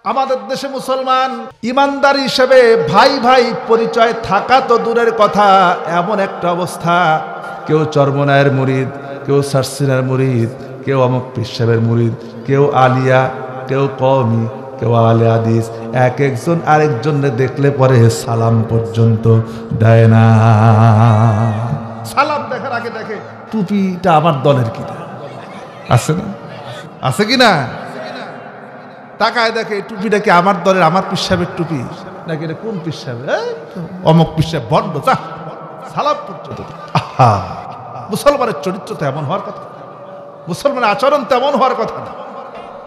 আমাদের দেশে মুসলমান ইমানদার হিসেবে ভাই ভাই পরিচয় থাকা তো দূরের কথা, এমন একটা অবস্থা, কেউ চরমনায়ের মুরিদ, কেউ সারসিনার মুরিদ, কেউ অমুক পীর সাহেবের মুরিদ, কেউ আলিয়া, কেউ কওমি, কেউ আলে হাদিস, এক একজন আরেকজনকে দেখলে পরে সালাম পর্যন্ত দেয় না। সালাম দেখার আগে দেখে টুপিটা আমার দলের কিনা, আছে না? আছে কিনা? তাকায় দেখে টুপিটা কি আমার দলের, আমার পীর সাহেবের টুপি নাকি এটা কোন পীর সাহেব, অমুক পীর সাহেব বন্ধ, সালাম পর্যন্ত। মুসলমানের চরিত্র তো এমন হওয়ার কথা, মুসলমানের আচরণ তেমন হওয়ার কথা না।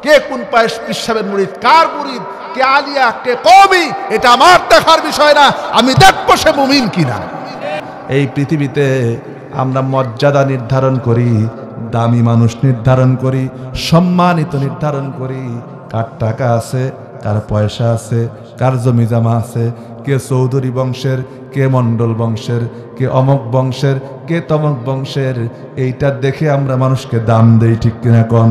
কে কোন পায়েস পীর সাহেবের মুরিদ, কার মুরিদ, কে আলিয়া, কে কওমি, এটা আমার দেখার বিষয় না। আমি দেখবো সে মুমিন কিনা। এই পৃথিবীতে আমরা মর্যাদা নির্ধারণ করি, দামি মানুষ নির্ধারণ করি, সম্মানিত নির্ধারণ করি, কার টাকা আছে, কার পয়সা আছে, কার জমি জমা আছে, কে চৌধুরী বংশের, কে মণ্ডল বংশের, কে অমক বংশের, কে তমক বংশের, এইটা দেখে আমরা মানুষকে দাম দেই, ঠিক কিনা কোন?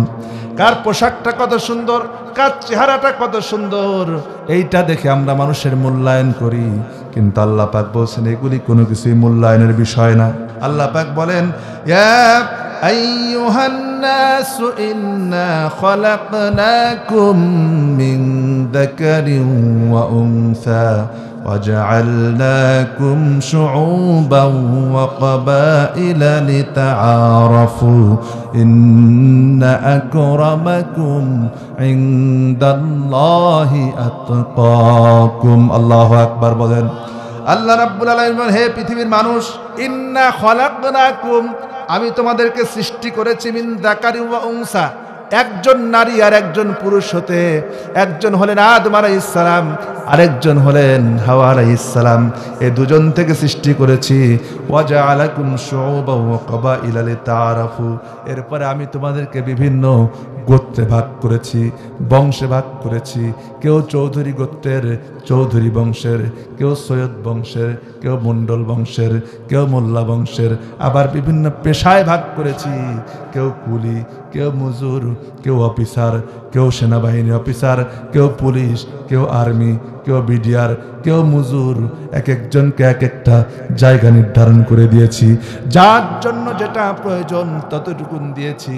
কার পোশাকটা কত সুন্দর, কার চেহারাটা কত সুন্দর, এইটা দেখে আমরা মানুষের মূল্যায়ন করি। কিন্তু আল্লাহ পাক বলছেন এগুলি কোনো কিছুই মূল্যায়নের বিষয় না। আল্লাহ পাক বলেন, ইয়া আইয়ুহান নাস ইন্না খলাকনাকুম মিন যাকারিন ওয়া উনসা وجعلناكم شعوبا وقبائل لتعارفوا إن أكرمكم عند الله أتقاكم। الله أكبر বলেন। আল্লাহ রাব্বুল আলামিন, হে পৃথিবীর মানুষ, ইন্না খলাকনাকুম, আমি তোমাদেরকে সৃষ্টি করেছি মিন যাকারিন ওয়া উনসা, একজন নারী আর একজন পুরুষ হতে। একজন হলেন আদম আলাইহিস সালাম, আরেকজন হলেন হাওয়া আলাইহিস সালাম। এই দুজন থেকে সৃষ্টি করেছি। ওয়াজআলাকুম শুউবান ওয়া কাবাইলা লিতাআরাফু, এরপরে আমি তোমাদেরকে বিভিন্ন গোত্রে ভাগ করেছি, বংশে ভাগ করেছি। কেউ চৌধুরী গোত্রের, চৌধুরী বংশের, কেউ সৈয়দ বংশের, কেউ মণ্ডল বংশের, কেউ মোল্লা বংশের, আবার বিভিন্ন পেশায় ভাগ করেছি। কেউ কুলি, কেউ মজুর, কেউ অফিসার, কেউ সেনাবাহিনী অফিসার, কেউ পুলিশ, কেউ আর্মি, কেউ বিডিআর, কেউ মজুর। এক একজনকে এক একটা জায়গা নির্ধারণ করে দিয়েছি। যার জন্য যেটা প্রয়োজন ততটুকুন দিয়েছি।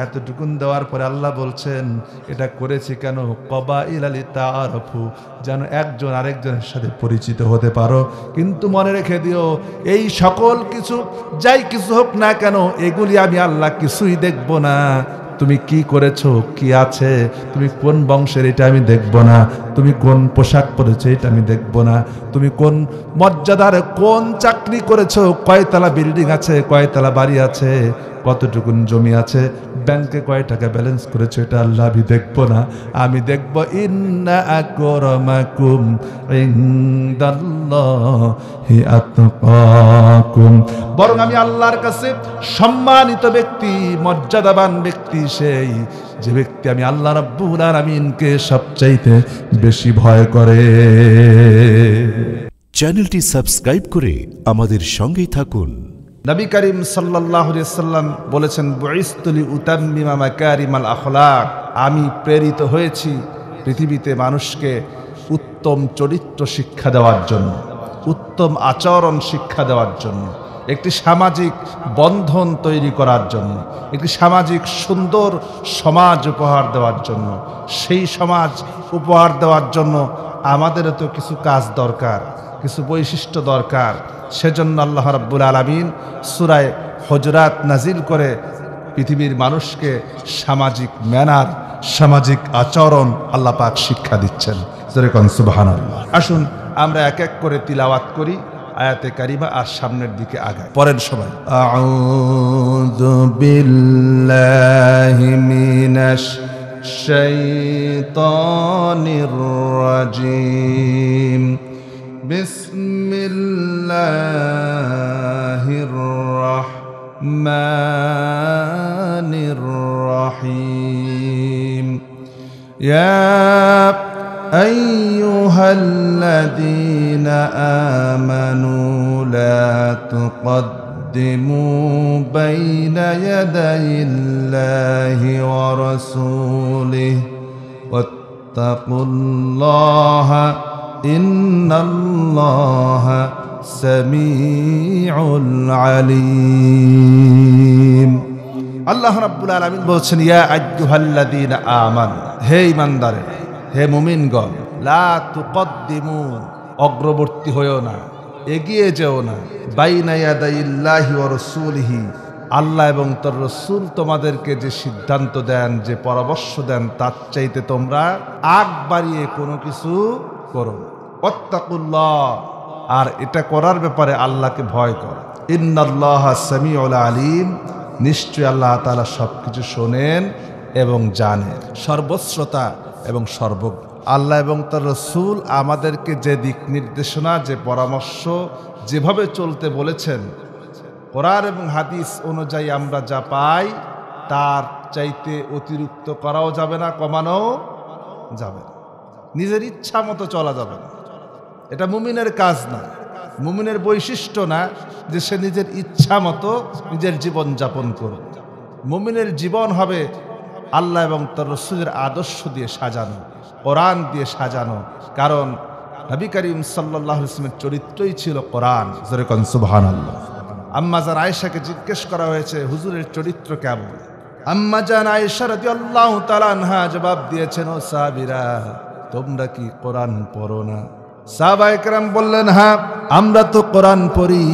এতটুকুন দেওয়ার পরে আল্লাহ বলছেন এটা করেছি কেন? কবাইলা লিতাআরাফু, যেন একজন আরেকজনের সাথে পরিচিত হতে পারো। কিন্তু মনে রেখে দিও, এই সকল কিছু যাই কিছু হোক না কেন, এগুলি আমি আল্লাহ কিছুই দেখব না। তুমি কি করেছো, কি আছে, তুমি কোন বংশের, এটা আমি দেখব না। তুমি কোন পোশাক পরেছো, এটা আমি দেখব না। তুমি কোন মর্যাদার, কোন চাকরি করেছো, কয়তলা বিল্ডিং আছে, কয়তলা বাড়ি আছে, কতটুকুন জমি আছে, ব্যাংকে কয় টাকা ব্যালেন্স করেছো, এটা আল্লাহ আমি দেখব না। আমি দেখব ইন্না আকরামাকুম ইনদাল্লাহি আতকাকুম, বরং আমি আল্লাহর কাছে সম্মানিত ব্যক্তি, মর্যাদাবান ব্যক্তি সেই যে ব্যক্তি আমি আল্লাহ রাব্বুল আলামিনকে সবচাইতে বেশি ভয় করে। চ্যানেলটি সাবস্ক্রাইব করে আমাদের সঙ্গেই থাকুন। নবী করিম সাল্লাল্লাহু আলাইহি সাল্লাম বলেছেন, বুইসতু লিউতাম্মিমা মাকারিমাল আখলাক, আমি প্রেরিত হয়েছি পৃথিবীতে মানুষকে উত্তম চরিত্র শিক্ষা দেওয়ার জন্য, উত্তম আচরণ শিক্ষা দেওয়ার জন্য, একটি সামাজিক বন্ধন তৈরি করার জন্য, একটি সামাজিক সুন্দর সমাজ উপহার দেওয়ার জন্য। সেই সমাজ উপহার দেওয়ার জন্য আমাদেরও তো কিছু কাজ দরকার, কিছু বৈশিষ্ট্য দরকার। সেজন্য আল্লাহ রাব্বুল আলামিন সূরা হুজুরাত নাজিল করে পৃথিবীর মানুষকে সামাজিক ম্যানার, সামাজিক আচরণ আল্লাহ পাক শিক্ষা দিচ্ছেন। যেরকম সুবহানাল্লাহ। আসুন আমরা এক এক করে তিলাওয়াত করি আয়াতে কারিমা, আর সামনের দিকে আগাই। পরের সবাই আউযু বিল্লাহি মিনাশ শাইতানির রাজিম, বিসমিল্লাহির রাহমানির রহিম। ইয়া আইয়ুহাল্লাযীনা আমানু লা তুকদ্দিমু বাইনা ইয়াদাইল্লাহি ওয়া রাসূলিহি ওয়াত্তাকুল্লাহা ইন্নাল্লাহা সামিউল আলিম। আল্লাহ রাব্বুল আলামিন বলছেন, ইয়া আইয়ুহাল্লাযীনা আমানু, হে ঈমানদারেরা, হে মুমিনগণ, লা তুকদ্দিমু, অগ্রবর্তী হয়েও না, এগিয়ে যেও না, বাইনা ইয়াদাইল্লাহি ওয়া রাসূলিহি, আল্লাহ এবং তার রাসূল তোমাদেরকে যে সিদ্ধান্ত দেন, যে পরামর্শ দেন, তার চাইতে তোমরা আগ বাড়িয়ে কোনো কিছু করো। ওয়াত্তাকুল্লাহ, আর এটা করার ব্যাপারে আল্লাহকে ভয় করো। ইন্নাল্লাহা সামিউল আলিম, নিশ্চয় আল্লাহ তাআলা সবকিছু শোনেন এবং জানেন, সর্বশ্রোতা এবং সর্বজ্ঞ। আল্লাহ এবং তার রাসূল আমাদেরকে যে দিক নির্দেশনা, যে পরামর্শ, যেভাবে চলতে বলেছেন, কোরআন এবং হাদিস অনুযায়ী আমরা যা পাই তার চাইতে অতিরিক্ত করাও যাবে না, কমানোও যাবে না, নিজের ইচ্ছা মতো চলা যাবে না। এটা মুমিনের কাজ না, মুমিনের বৈশিষ্ট্য না যে সে নিজের ইচ্ছা মতো নিজের জীবন যাপন করবে। মুমিনের জীবন হবে আল্লাহ এবং তার রাসূলের আদর্শ দিয়ে সাজানো, কোরআন দিয়ে সাজানো। কারণ নবী করিম সাল্লাল্লাহু আলাইহি ওয়াসাল্লামের চরিত্রই ছিল কোরআন। জোরে কোন সুবহানাল্লাহ। আম্মা জান আয়েশাকে জিজ্ঞেস করা হয়েছে, হুজুরের চরিত্র কেমন? আম্মা জান আয়েশা রাদিয়াল্লাহু তাআলা আনহা জবাব দিয়েছেন, ও সাহাবীরা, তোমরা কি কোরআন পড়ো না? সাহাবায়ে কেরাম বললেন, হ্যাঁ, আমরা তো কোরআন পড়ি।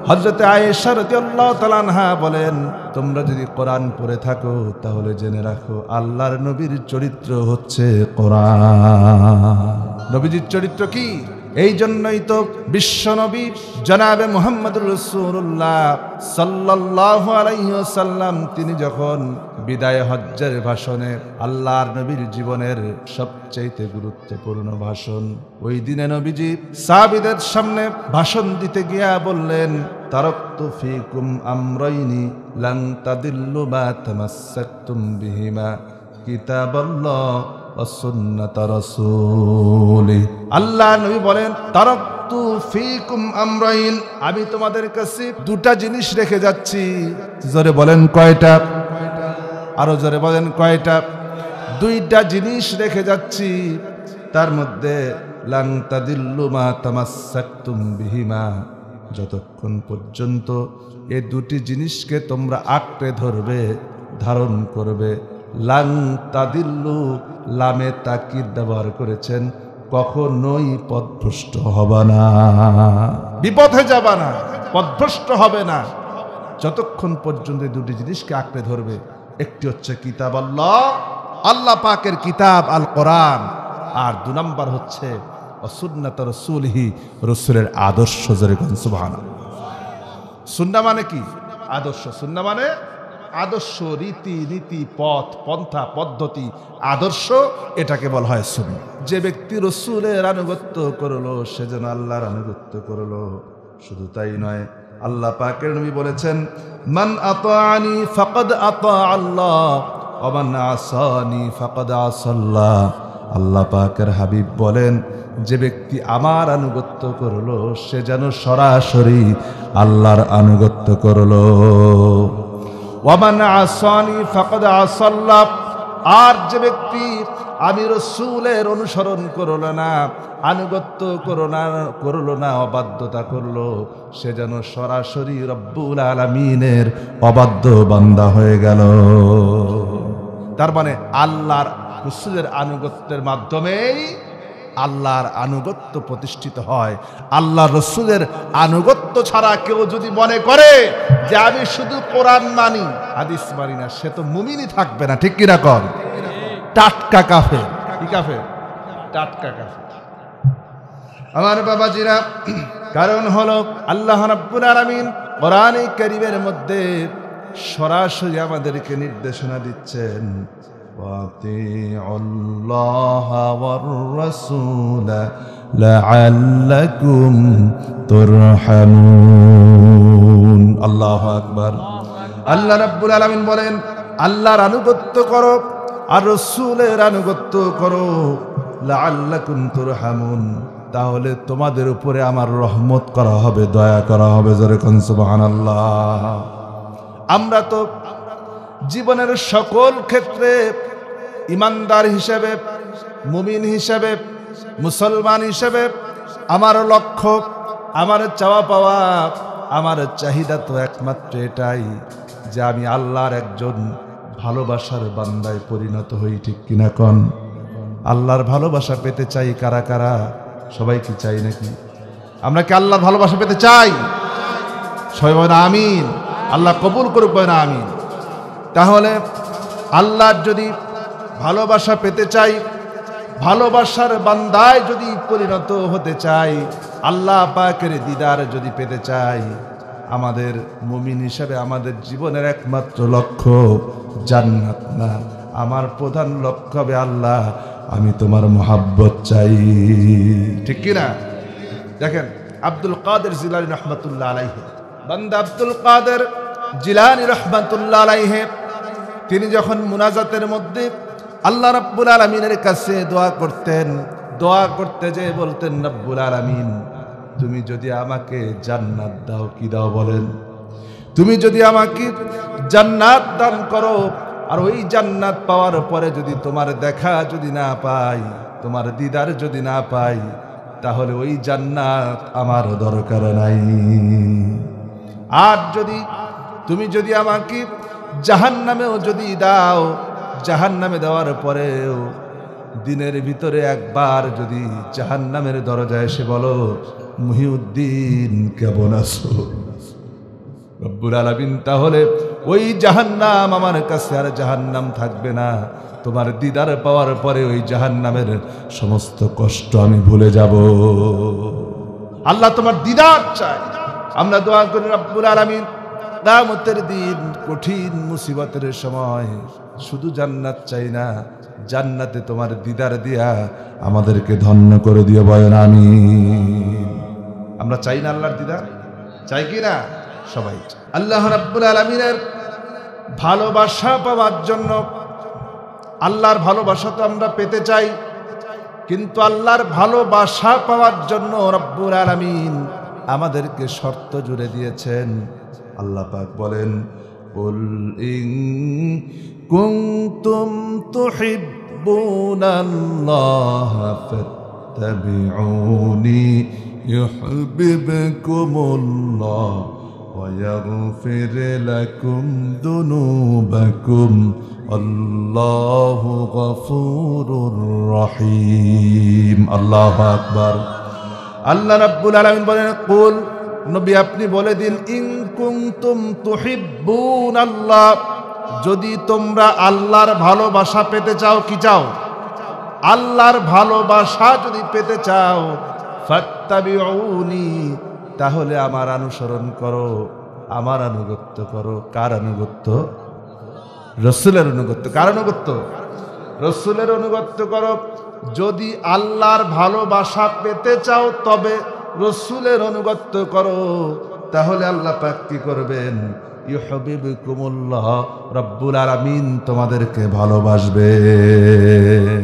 হযরতে আয়েশা রাদিয়াল্লাহু তাআলা আনহা বলেন, তোমরা যদি কোরআন পড়ে থাকো তাহলে জেনে রাখো আল্লাহর নবীর চরিত্র হচ্ছে কোরআন। নবীজির চরিত্র কি? এই জন্যই তো বিশ্বনবী জনাবে মুহাম্মদুর রাসূলুল্লাহ সাল্লাল্লাহু আলাইহি ওয়াসাল্লাম তিনি যখন বিদায় হজ্জের ভাষণে, আল্লাহর নবীর জীবনের সবচেয়ে গুরুত্বপূর্ণ ভাষণ, ওই দিনে নবীজি সাহাবীদের সামনে ভাষণ দিতে গিয়া বললেন, তারাকতু ফীকুম আমরাইনি লান তাদিল্লু মা তামাসসাকতুম বিহিমা কিতাবাল্লাহ ওয়া সুন্নাত রাসূলি। আল্লাহ নবী বলেন, তারাকতু ফীকুম আমরাইন, আমি তোমাদের কাছে দুটা জিনিস রেখে যাচ্ছি। জোরে বলেন কয়টা? আরো জোরে বলেন কয়টা? দুইটা জিনিস রেখে যাচ্ছি, তার মধ্যে লান তাদিল্লু মা তামাসসাকতুম বিহিমা, যতক্ষণ পর্যন্ত এই দুটি জিনিসকে তোমরা আঁকড়ে ধরবে, ধারণ করবে। লান তাদিল্লু, লামে তাকিদ ব্যবহার করেছেন, কখনোই পথভ্রষ্ট হবে না, বিপথে যাবে না, পথভ্রষ্ট হবে না, যতক্ষণ পর্যন্ত এই দুটি জিনিসকে আঁকড়ে ধরবে। একটি হচ্ছে কিতাব আল্লাহ, আল্লাহ পাকের কিতাব আল কোরআন, আর 2 নম্বর হচ্ছে সুন্নাত রাসূলিহি, রাসূলের আদর্শ। যেরকম সুবহানাল্লাহ। সুন্নাহ মানে কি? আদর্শ। সুন্নাহ মানে আদর্শ, রীতি নীতি, পথ পন্থা, পদ্ধতি, আদর্শ, এটাকে বলা হয় সুন্নাহ। যে ব্যক্তি রাসূলের আনুগত্য করলো সে যেন আল্লাহর আনুগত্য করলো। শুধু তাই নয়, আল্লাহ পাকের নবী বলেছেন, মান আতাআনি ফাকাদ আতা আল্লাহ ওয়া মান আসানি ফাকাদ আসাল্লাহ। আল্লাহ পাকের হাবিব বলেন, যে ব্যক্তি আমার আনুগত্য করলো সে যেন সরাসরি আল্লাহর আনুগত্য করলো। ওয়া মান আসানি ফাকাদ আসাল্লাহ, আর যে ব্যক্তি আমি রাসূলের অনুসরণ করলো না, আনুগত্য করলো না, অবাধ্যতা করলো, সে যেন সরাসরি রব্বুল আলামিনের অবাধ্য বান্দা হয়ে গেল। তার মানে আল্লাহর রাসূলের আনুগত্যের মাধ্যমেই আল্লাহর আনুগত্য প্রতিষ্ঠিত হয়। আল্লাহর রাসূলের আনুগত্য ছাড়া কেউ যদি মনে করে যে আমি শুধু কোরআন মানি, হাদিস মানি না, সে তো মুমিনই থাকবে না। ঠিক কিনা কর? টাটকা কাফের। কি কাফের? টাটকা কাফের। আমার বাবাজিরা, কারণ হলো আল্লাহ রাব্বুল আলামিন কোরআনে কারীমের মধ্যে সরাসরি আমাদেরকে নির্দেশনা দিচ্ছেন, ওয়াতিউল্লাহা ওয়ার রাসূলা লাআল্লাকুম তুরহামুন। আল্লাহু আকবার। আল্লাহ রাব্বুল আলামিন বলেন, আল্লাহর আনুগত্য করো আর রাসূলের আনুগত্য করো, লাআল্লাকুম তুরহামুন, তাহলে তোমাদের উপরে আমার রহমত করা হবে, দয়া করা হবে। জোরে কোন সুবহানাল্লাহ। আমরা তো জীবনের সকল ক্ষেত্রে ইমানদার হিসেবে মুমিন হিসেবে, মুসলমান হিসেবে আমার লক্ষ্য, আমার চাওয়া পাওয়া, আমার চাহিদা তো একমাত্র এটাই যে আমি আল্লাহর একজন ভালোবাসার বান্দায় পরিণত হই। ঠিক কিনা কন? আল্লাহর ভালোবাসা পেতে চাই কারা কারা? সবাই কি চাই নাকি? আমরা কি আল্লাহর ভালোবাসা পেতে চাই? সবাই বলেন আমিন। আল্লাহ কবুল করুক, বলেন আমিন। তাহলে আল্লাহর যদি ভালোবাসা পেতে চাই, ভালোবাসার বান্দায় যদি পরিণত হতে চাই, আল্লাহ পাকের দিদার যদি পেতে চাই, আমাদের মুমিন হিসাবে আমাদের জীবনের একমাত্র লক্ষ্য জান্নাত না, আমার প্রধান লক্ষ্য হবে আল্লাহ আমি তোমার মোহাব্বত চাই। ঠিক কিনা? দেখেন আব্দুল কাদের জিলানী রহমাতুল্লাহ আলাইহি, বান্দা আব্দুল কাদের জিলানী রহমাতুল্লাহ আলাইহি, তিনি যখন মুনাজাতের মধ্যে আল্লাহ রাব্বুল আলামিনের কাছে দোয়া করতেন, দোয়া করতে যে বলতেন, রব্বুল আলামিন তুমি যদি আমাকে জান্নাত দাও, কি দাও বলেন? তুমি যদি আমাকে জান্নাত দান করো, আর ওই জান্নাত পাওয়ার পরে যদি তোমার দেখা যদি না পাই, তোমার দিদার যদি না পাই, তাহলে ওই জান্নাত আমার দরকার নাই। আর যদি তুমি যদি আমাকে জাহান্নামেও যদি দাও, জাহান্নামে দেওয়ার পরেও দিনের ভিতরে একবার যদি জাহান্নামের দরজায় এসে বলো, মুহিউদ্দিন কেমন আছো, রব্বুল আলামিন তাহলে ওই জাহান্নাম আমার কাছে আর জাহান্নাম থাকবে না। তোমার দিদার পাওয়ার পরে ওই জাহান্নামের সমস্ত কষ্ট আমি ভুলে যাব। আল্লাহ তোমার দিদার চাই। আমরা দোয়া করি রব্বুল আলামিন কিয়ামতের দিন কঠিন মুসিবতের সময় শুধু জান্নাত চাই না, জান্নাতে তোমার দিদার দিয়া আমাদেরকে ধন্য করে দিও, বলেন আমিন। আমরা চাই না আল্লাহর দিদার? চাই কি না? সবাই চাই। আল্লাহ রাব্বুল আলামিনের ভালোবাসা পাওয়ার জন্য, আল্লাহর ভালোবাসা তো আমরা পেতে চাই, কিন্তু আল্লাহর ভালোবাসা পাওয়ার জন্য রব্বুল আলামিন আমাদেরকে শর্ত জুড়ে দিয়েছেন। আল্লাহ পাক বলেন, কুল ইন কুনতুম তুহিব্বুনাল্লাহ ফাত্তাবিউনি ইউহিব্বুকুমুল্লাহ ওয়া ইয়াগফির লাকুম যুনুবাকুম আল্লাহু গফুরুর রহিম। আল্লাহু আকবার। আল্লাহ রাব্বুল আলামিন বলেন, কুল নবী আপনি বলে দিন, ইন কুনতুম তুহিব্বুনাল্লাহ, যদি তোমরা আল্লাহর ভালোবাসা পেতে চাও, কি চাও? আল্লাহর ভালোবাসা যদি পেতে চাও, ফাত্তাবিউনি, তাহলে আমার অনুসরণ করো, আমার আনুগত্য করো। কার আনুগত্য? রাসূলের আনুগত্য। কার আনুগত্য? রাসূলের আনুগত্য করো। যদি আল্লাহর ভালোবাসা পেতে চাও তবে রাসূলের আনুগত্য করো, তাহলে আল্লাহ পাক কি করবেন? ইউহিব্বুকুমুল্লাহ, রব্বুল আলামিন তোমাদেরকে ভালোবাসবেন।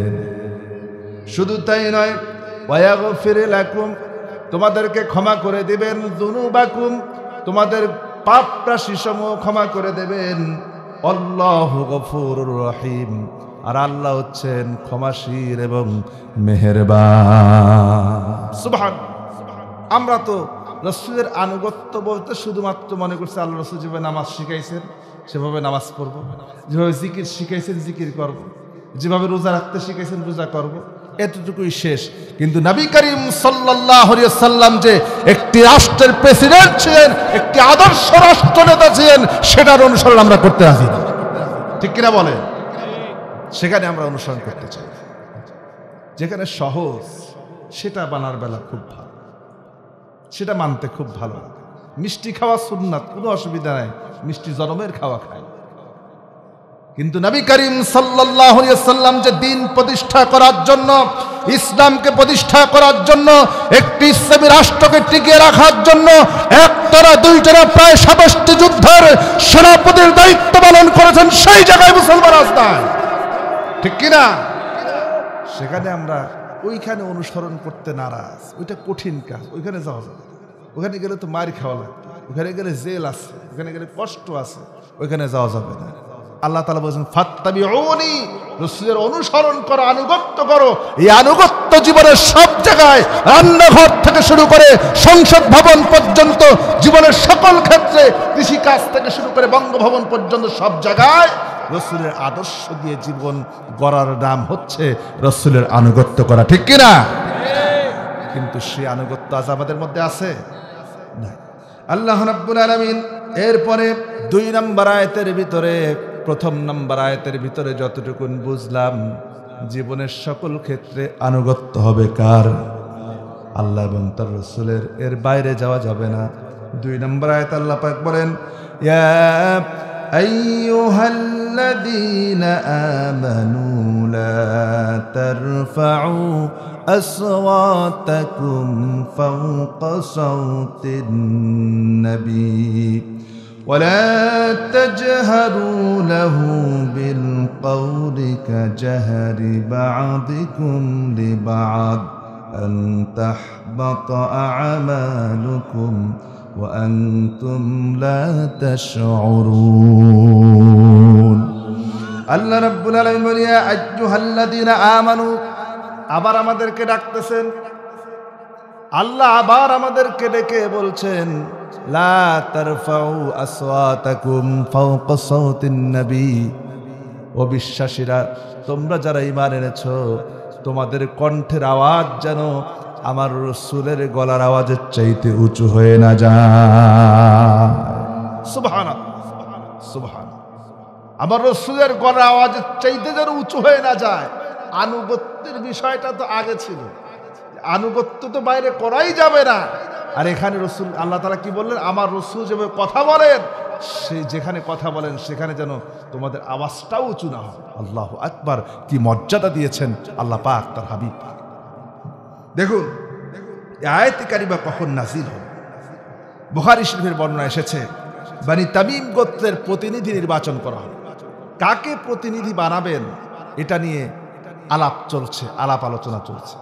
শুধু তাই নয়, ওয়া ইয়াগফির লাকুম, তোমাদেরকে ক্ষমা করে দিবেন, যুনুবাকুম, তোমাদের পাপ রাশিসমূহ ক্ষমা করে দেবেন। আল্লাহু গফুরুর রহিম, আর আল্লাহ হচ্ছেন ক্ষমাশীল এবং মেহেরবান। সুবহানাল্লাহ। আমরা তো রাসূলের আনুগত্য বলতে শুধুমাত্র মনে করছি আল্লাহ রাসূল যেভাবে নামাজ শিখাইছেন সেভাবে নামাজ পড়ব, যেভাবে জিকির শিখাইছেন জিকির করব, যেভাবে রোজা রাখতে শিখাইছেন রোজা করব, এতটুকুই শেষ। কিন্তু নবী করিম সাল্লাল্লাহু আলাইহি ওয়াসাল্লাম যে একটি রাষ্ট্রের প্রেসিডেন্ট ছিলেন, একটি আদর্শ রাষ্ট্রনেতা ছিলেন, সেটার অনুসরণ আমরা করতে রাজি না। ঠিক কিনা বলেন? সেখানে আমরা অনুসরণ করতে চাই। যেখানে সহজ সেটা বানার বেলা খুব ভালো, সেটা মানতে খুব ভালো। মিষ্টি খাওয়া সুন্নাত, কোনো অসুবিধা নাই, মিষ্টি জনমের খাওয়া খায়। কিন্তু নবী করিম সাল্লাল্লাহু আলাইহি ওয়াসাল্লাম যে দিন প্রতিষ্ঠা করার জন্য, ইসলামকে প্রতিষ্ঠা করার জন্য, একটি ইসলামী রাষ্ট্রকে টিকিয়ে রাখার জন্য একটানা দুইটানা প্রায় 27টি যুদ্ধের সেনাপতির দায়িত্ব পালন করেছেন, সেই জায়গায় মুসলমান রাস্তায়। ঠিক কিনা? সেখানে আমরা ওইখানে অনুসরণ করতে নারাজ। ওইটা কঠিন কাজ, ওইখানে যাওয়া যাবে। ওখানে গেলে তো মার খাওয়া লাগবে, ওখানে গেলে জেল আছে, ওখানে গেলে কষ্ট আছে, ওইখানে যাওয়া যাবে না। আল্লাহ তাআলা বলেছেন, ফাত্তাবিউনি, রাসূলের অনুসরণ করো, আনুগত্য করো। এই আনুগত্য জীবনের সব জায়গায়, রান্নাঘর থেকে শুরু করে সংসদ ভবন পর্যন্ত, জীবনের সকল ক্ষেত্রে, কৃষিকাজ থেকে শুরু করে বঙ্গভবন পর্যন্ত সব জায়গায় রাসূলের আদর্শ দিয়ে জীবন গড়ার নাম হচ্ছে রাসূলের আনুগত্য করা, ঠিক কিনা? কিন্তু সেই আনুগত্য আজ আমাদের মধ্যে আছে না। আল্লাহ রাব্বুল আলামিন এরপরে 2 নম্বর আয়াতের ভিতরে, প্রথম নম্বর আয়াতের ভিতরে যতটুকুন বুঝলাম, জীবনের সকল ক্ষেত্রে আনুগত্য হবে কার? আল্লাহ এবং তার রাসূলের, এর বাইরে যাওয়া যাবে না। 2 নম্বর আয়াত আল্লাহ পাক বলেন, ইয়া আইয়ুহাল্লাযীনা আমানু লা তারফাউ আসওয়াতাকুম ফাওকা সাওতিন নবী ولا تجهروا له بالقول كجهر بعضكم لبعض أن تحبط أعمالكم وأنتم لا تشعرون আল্লাহ রাব্বুল আলামিন বলেন, ইয়া আইয়ুহাল্লাযীনা আমানু, আবার আমাদেরকে ডাকতেছেন আল্লাহ, আবার আমাদেরকে ডেকে বলছেন, লা তারফাউ আসওয়াতাকুম ফাওকা সাওতিন নবী, ও বিশ্বাসীরা, তোমরা যারা ঈমান এনেছো, তোমাদের কণ্ঠের আওয়াজ যেন আমার রাসূলের গলার আওয়াজের চাইতে উঁচু হয়ে না যায়। সুবহানাল্লাহ, সুবহানাল্লাহ। আমার রাসূলের গলার আওয়াজের চাইতে যেন উঁচু হয়ে না যায়। আনুগত্যের বিষয়টা তো আগে ছিল, আনুগত্য তো বাইরে করাই যাবে না। আর এখানে রাসূল, আল্লাহ তাআলা কি বললেন? আমার রাসূল যেভাবে কথা বলেন, সেই যেখানে কথা বলেন সেখানে যেন তোমাদের আওয়াজটাও উঁচু না হয়। আল্লাহু আকবার, কি মর্যাদা দিয়েছেন আল্লাহ পাক তার হাবিব। দেখুন এই আয়াতে কারিমা কখন নাযিল হল। বুখারী শরীফের বর্ণনা এসেছে, বনি তামিম গোত্রের প্রতিনিধি নির্বাচন করা হবে। কাকে প্রতিনিধি বানাবেন এটা নিয়ে আলাপ চলছে, আলাপ আলোচনা চলছে।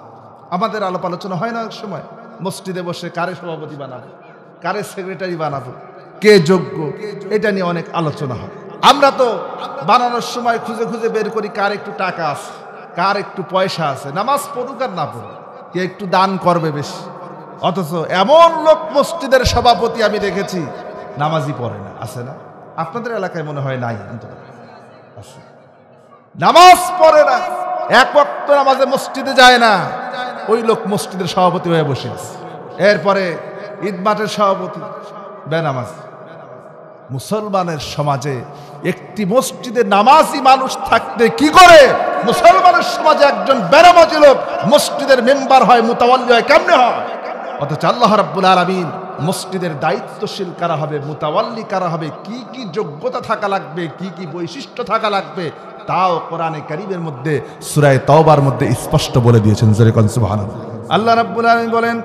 আমাদের আলাপ আলোচনা হয় না এক সময় মসজিদে বসে, কারে সভাপতি বানাবো, কারে সেক্রেটারি বানাবো, কে যোগ্য, এটা নিয়ে অনেক আলোচনা হয়। আমরা তো বানানোর সময় খুঁজে খুঁজে বের করি কার একটু টাকা আছে, কার একটু পয়সা আছে, নামাজ পড়ুক আর না পড়ুক, কে একটু দান করবে বেশি। অথচ এমন লোক মসজিদের সভাপতি আমি দেখেছি নামাজই পড়ে না, আছে না? আপনাদের এলাকায় মনে হয় নাই, অন্তত আছে। নামাজ পড়ে না, এক ওয়াক্ত নামাজে মসজিদে যায় না, ওই লোক মসজিদের সভাপতি হয়ে বসে আছে। এরপরে ঈদ মাঠের সভাপতি, বেনামাজ। মুসলমানের সমাজে একটি মসজিদে নামাজি মানুষ থাকতে কি করে মুসলমানের সমাজে একজন বেনামাজি লোক মসজিদের মেম্বার হয়, মুতাওয়াল্লি হয়, কেমনে হয়? অথচ আল্লাহ রাব্বুল আলামিন মসজিদের দায়িত্বশীল কারা হবে, মুতাওয়াল্লি কারা হবে, কি কি যোগ্যতা থাকা লাগবে, কি কি বৈশিষ্ট্য থাকা লাগবে, তাও কোরআনে কারীমের মধ্যে সূরা তাওবার মধ্যে স্পষ্ট বলে দিয়েছেন। সুবহানাল্লাহ। আল্লাহ রাব্বুল আলামিন বলেন,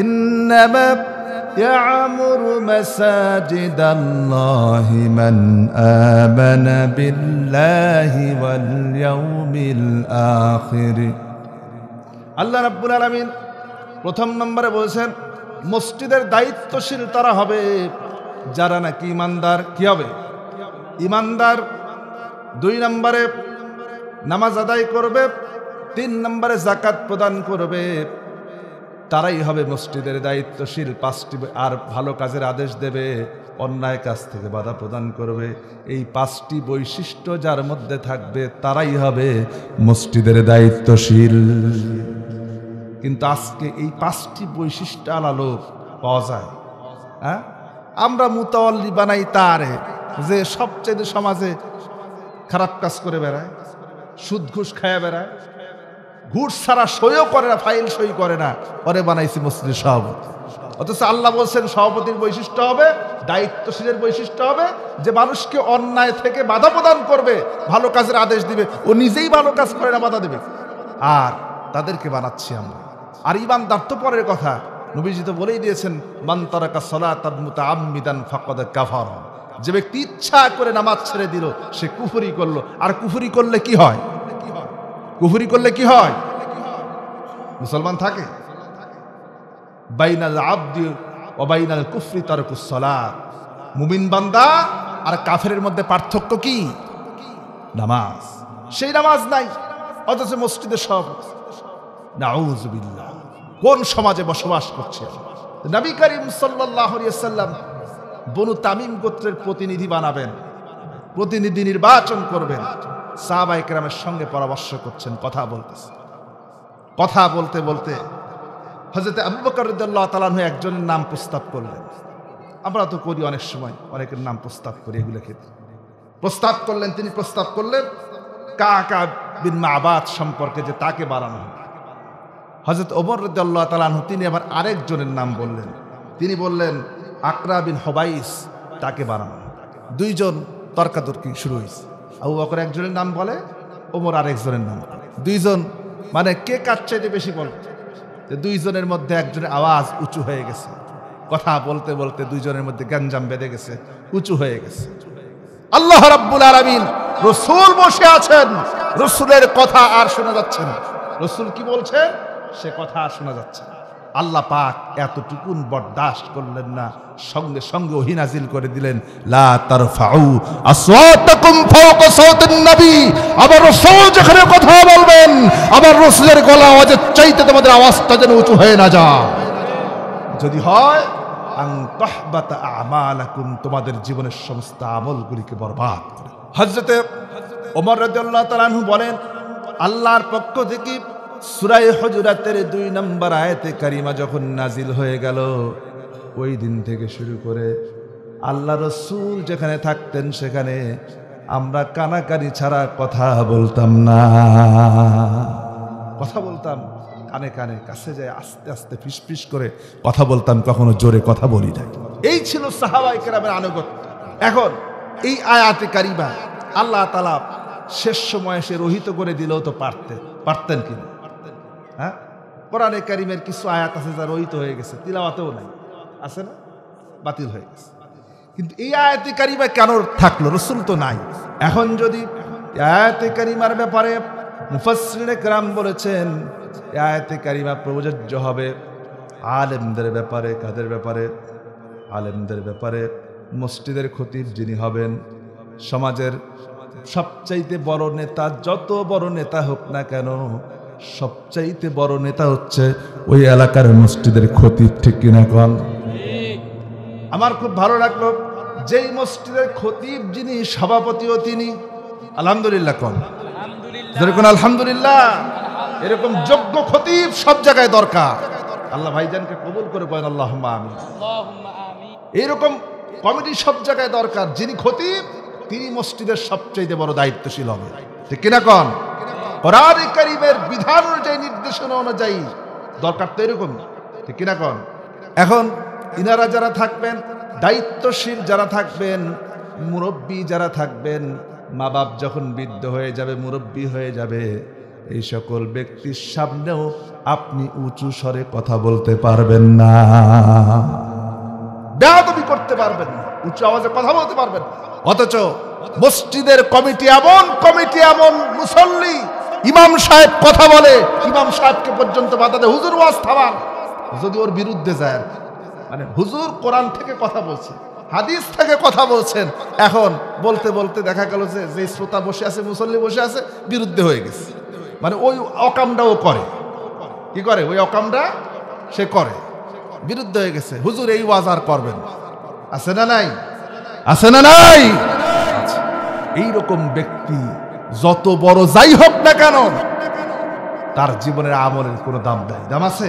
ইন্নামা ইয়ামুরু মাসাজিদাল্লাহি মান আমানা বিল্লাহি ওয়াল ইয়াউমিল আখির। আল্লাহ রাব্বুল আলামিন প্রথম নম্বরে বলেছেন মসজিদের দায়িত্বশীল তারা হবে যারা নাকি ইমানদার। কি হবে? ইমানদার। 2 নম্বরে নামাজ আদায় করবে, 3 নম্বরে যাকাত প্রদান করবে, তারাই হবে মসজিদের দায়িত্বশীল। 5টি আর ভালো কাজের আদেশ দেবে, অন্যায় কাজ থেকে বাধা প্রদান করবে। এই 5টি বৈশিষ্ট্য যার মধ্যে থাকবে তারাই হবে মসজিদের দায়িত্বশীল। কিন্তু আজকে এই 5টি বৈশিষ্ট্য আলো পাওয়া যায়। হ্যাঁ, আমরা মুতাওয়াল্লি বানাই তারে যে সবচেয়ে সমাজে খারাপ কাজ করে বেড়ায়, সুদ ঘুষ খায়া বেড়ায়, ঘুষ ছাড়া সইও করে না, ফাইল সই করে না, পরে বানাইছি মসজিদের সভাপতি। অথচ আল্লাহ বলছেন সভাপতির বৈশিষ্ট্য হবে, দায়িত্বশীলের বৈশিষ্ট্য হবে যে মানুষকে অন্যায় থেকে বাধা প্রদান করবে, ভালো কাজের আদেশ দিবে, ও নিজেই ভালো কাজ করে না, বাধা দেবে, আর তাদেরকে বানাচ্ছি আমরা। আর ইমানদার তো পরের কথা, নবীজি তো বলেই দিয়েছেন, মান তারাকা সালাতান মুতাআম্মিদান ফাকাদ কাফার। যে ব্যক্তি ইচ্ছা করে নামাজ ছেড়ে দিল সে কুফরি করলো। আর কুফরি করলে কি হয়? কুফরি করলে কি হয়? মুসলমান থাকে। বাইনাল আবদি ওয়া বাইনাল কুফরি তারকুস সালাত। মুমিন বান্দা আর কাফেরের মধ্যে পার্থক্য কি? নামাজ। সেই নামাজ নাই, অথচ মসজিদে সব। নাউযুবিল্লাহ, কোন সমাজে বসবাস করছে? নবী করিম সাল্লাল্লাহু আলাইহি ওয়াসাল্লাম বনু তামিম গোত্রের প্রতিনিধি বানাবেন, প্রতিনিধি নির্বাচন করবেন। সাহাবায়ে কেরামের সঙ্গে পরামর্শ করছেন, কথা বলতেছে। কথা বলতে বলতে হযরত আবু বকর রাদিয়াল্লাহু তাআলা আনহু একজনের নাম প্রস্তাব করলেন। আমরা তো করি অনেক সময়, অনেকের নাম প্রস্তাব করি, এগুলো ক্ষেত্রে প্রস্তাব করলেন। তিনি প্রস্তাব করলেন কাআব বিন মা'বাদ সম্পর্কে, যে তাকে বাড়ানো হবে। হযরত ওমর রাদিয়াল্লাহু তাআলা আনহু তিনি আবার আরেকজনের নাম বললেন। তিনি বললেন আকরা বিন হুবাইস, তাকে বাড়ানো। দুইজন তর্কাতর্কি শুরু হয়েছে। আবু বকর একজনের নাম বলে, ওমর আরেকজনের নাম। দুইজন মানে কে কার চাইতে বেশি বলে। দুইজনের মধ্যে একজনের আওয়াজ উঁচু হয়ে গেছে। কথা বলতে বলতে দুইজনের মধ্যে গঞ্জাম বেঁধে গেছে, উঁচু হয়ে গেছে। আল্লাহ রাব্বুল আলামিন, রাসূল বসে আছেন, রাসূলের কথা আর শোনা যাচ্ছে না। রাসূল কি বলছেন সে কথা আর শোনা যাচ্ছে না। আল্লাহ পাক এতটুকুন বরদাস্ত করলেন না, সঙ্গে সঙ্গে ওহী নাজিল করে দিলেন, লা তারফাউ আসওয়াতাকুম ফাওকা সাওতিন নবী। আবার রাসূল যেখানে কথা বলবেন, আবার রাসূলের গলা আওয়াজের চাইতে তোমাদের আওয়াজটা যেন উঁচু হয়ে না যায়। যদি হয় আন তাহবাতা আমালাকুম, তোমাদের জীবনের সমস্ত আমলগুলিকে বরবাদ করে। হযরতে ওমর রাদিয়াল্লাহু তাআলা আনহু বলেন, আল্লাহর পক্ষ থেকে সূরা হুজুরাতের 2 নম্বর আয়াতে কারিমা যখন নাজিল হয়ে গেল, ওই দিন থেকে শুরু করে আল্লাহ রাসূল যেখানে থাকতেন সেখানে আমরা কানাকানি ছাড়া কথা বলতাম না। কথা বলতাম কানে কানে, কাছে যায় আস্তে আস্তে ফিসফিস করে কথা বলতাম, কখনো জোরে কথা বলি নাই। এই ছিল সাহাবায়ে কেরামের আনুগত্য। এখন এই আয়াতে কারিমা আল্লাহ তাআলা শেষ সময়ে সে রহিত করে দিলেও তো পারতেন কিনা? হ্যাঁ, কোরআনে কারিমের কিছু আয়াত আছে যা রহিত হয়ে গেছে, তিলাওয়াতেও নাই, আছে না, বাতিল হয়ে গেছে। কিন্তু এই আয়াতে কারিমা কেন থাকলো? রাসূল তো নাই। এখন যদি আয়াতে কারিমার ব্যাপারে মুফাসসিরিনে কেরাম বলেছেন আয়াতে কারিমা প্রযোজ্য হবে আলেমদের ব্যাপারে। কাদের ব্যাপারে? আলেমদের ব্যাপারে। মসজিদের খতিব যিনি হবেন, সমাজের সবচাইতে বড় নেতা, যত বড় নেতা হোক না কেন, সবচাইতে বড় নেতা হচ্ছে ওই এলাকার মসজিদের খতিব, ঠিক কিনা কোন? আমার খুব ভালো লাগলো, যেই মসজিদের খতিব যিনি সভাপতিও তিনি, আলহামদুলিল্লাহ কোন, যেরকম আলহামদুলিল্লাহ, এরকম যোগ্য খতিব সব জায়গায় দরকার। আল্লাহ ভাইজানকে কবুল করে বলেন আল্লাহুম্মা আমিন। এইরকম কমিটি সব জায়গায় দরকার। যিনি খতিব তিনি মসজিদের সবচেয়ে বড় দায়িত্বশীল হবে, ঠিক কিনা কোন? কোরআন কারীমের বিধান অনুযায়ী, নির্দেশনা অনুযায়ী দরকার তো এরকম, ঠিক কিনা কোন? এখন ইনারা যারা থাকবেন, দায়িত্বশীল যারা থাকবেন, মুরব্বী যারা থাকবেন, মা বাপ যখন বৃদ্ধ হয়ে যাবে, মুরব্বী হয়ে যাবে, এই সকল ব্যক্তির সামনেও আপনি উঁচু স্বরে কথা বলতে পারবেন না, বেয়াদবি করতে পারবেন না, উচ্চ আওয়াজে কথা বলতে পারবেন না। অথচ মসজিদের কমিটি এমন মুসল্লি, ইমাম সাহেব কথা বলে, ইমাম সাহেবকে পর্যন্ত বাধা দেয়, হুজুর ওয়াজ থামান, যদি ওর বিরুদ্ধে যায়। মানে হুজুর কোরআন থেকে কথা বলছে, হাদিস থেকে কথা বলছেন, এখন বলতে বলতে দেখা গেল যে শ্রোতা বসে আছে, মুসল্লি বসে আছে, বিরুদ্ধে হয়ে গেছে। মানে ওই অকামটাও করে, কি করে? ওই অকামটা সে করে, বিরুদ্ধে হয়ে গেছে। হুজুর এই ওয়াজ আর করবেন, আছে না নাই? আছে না নাই? এইরকম ব্যক্তি যত বড় যাই হোক না কেন, তার জীবনের আমলের কোনো দাম নাই। দাম আছে?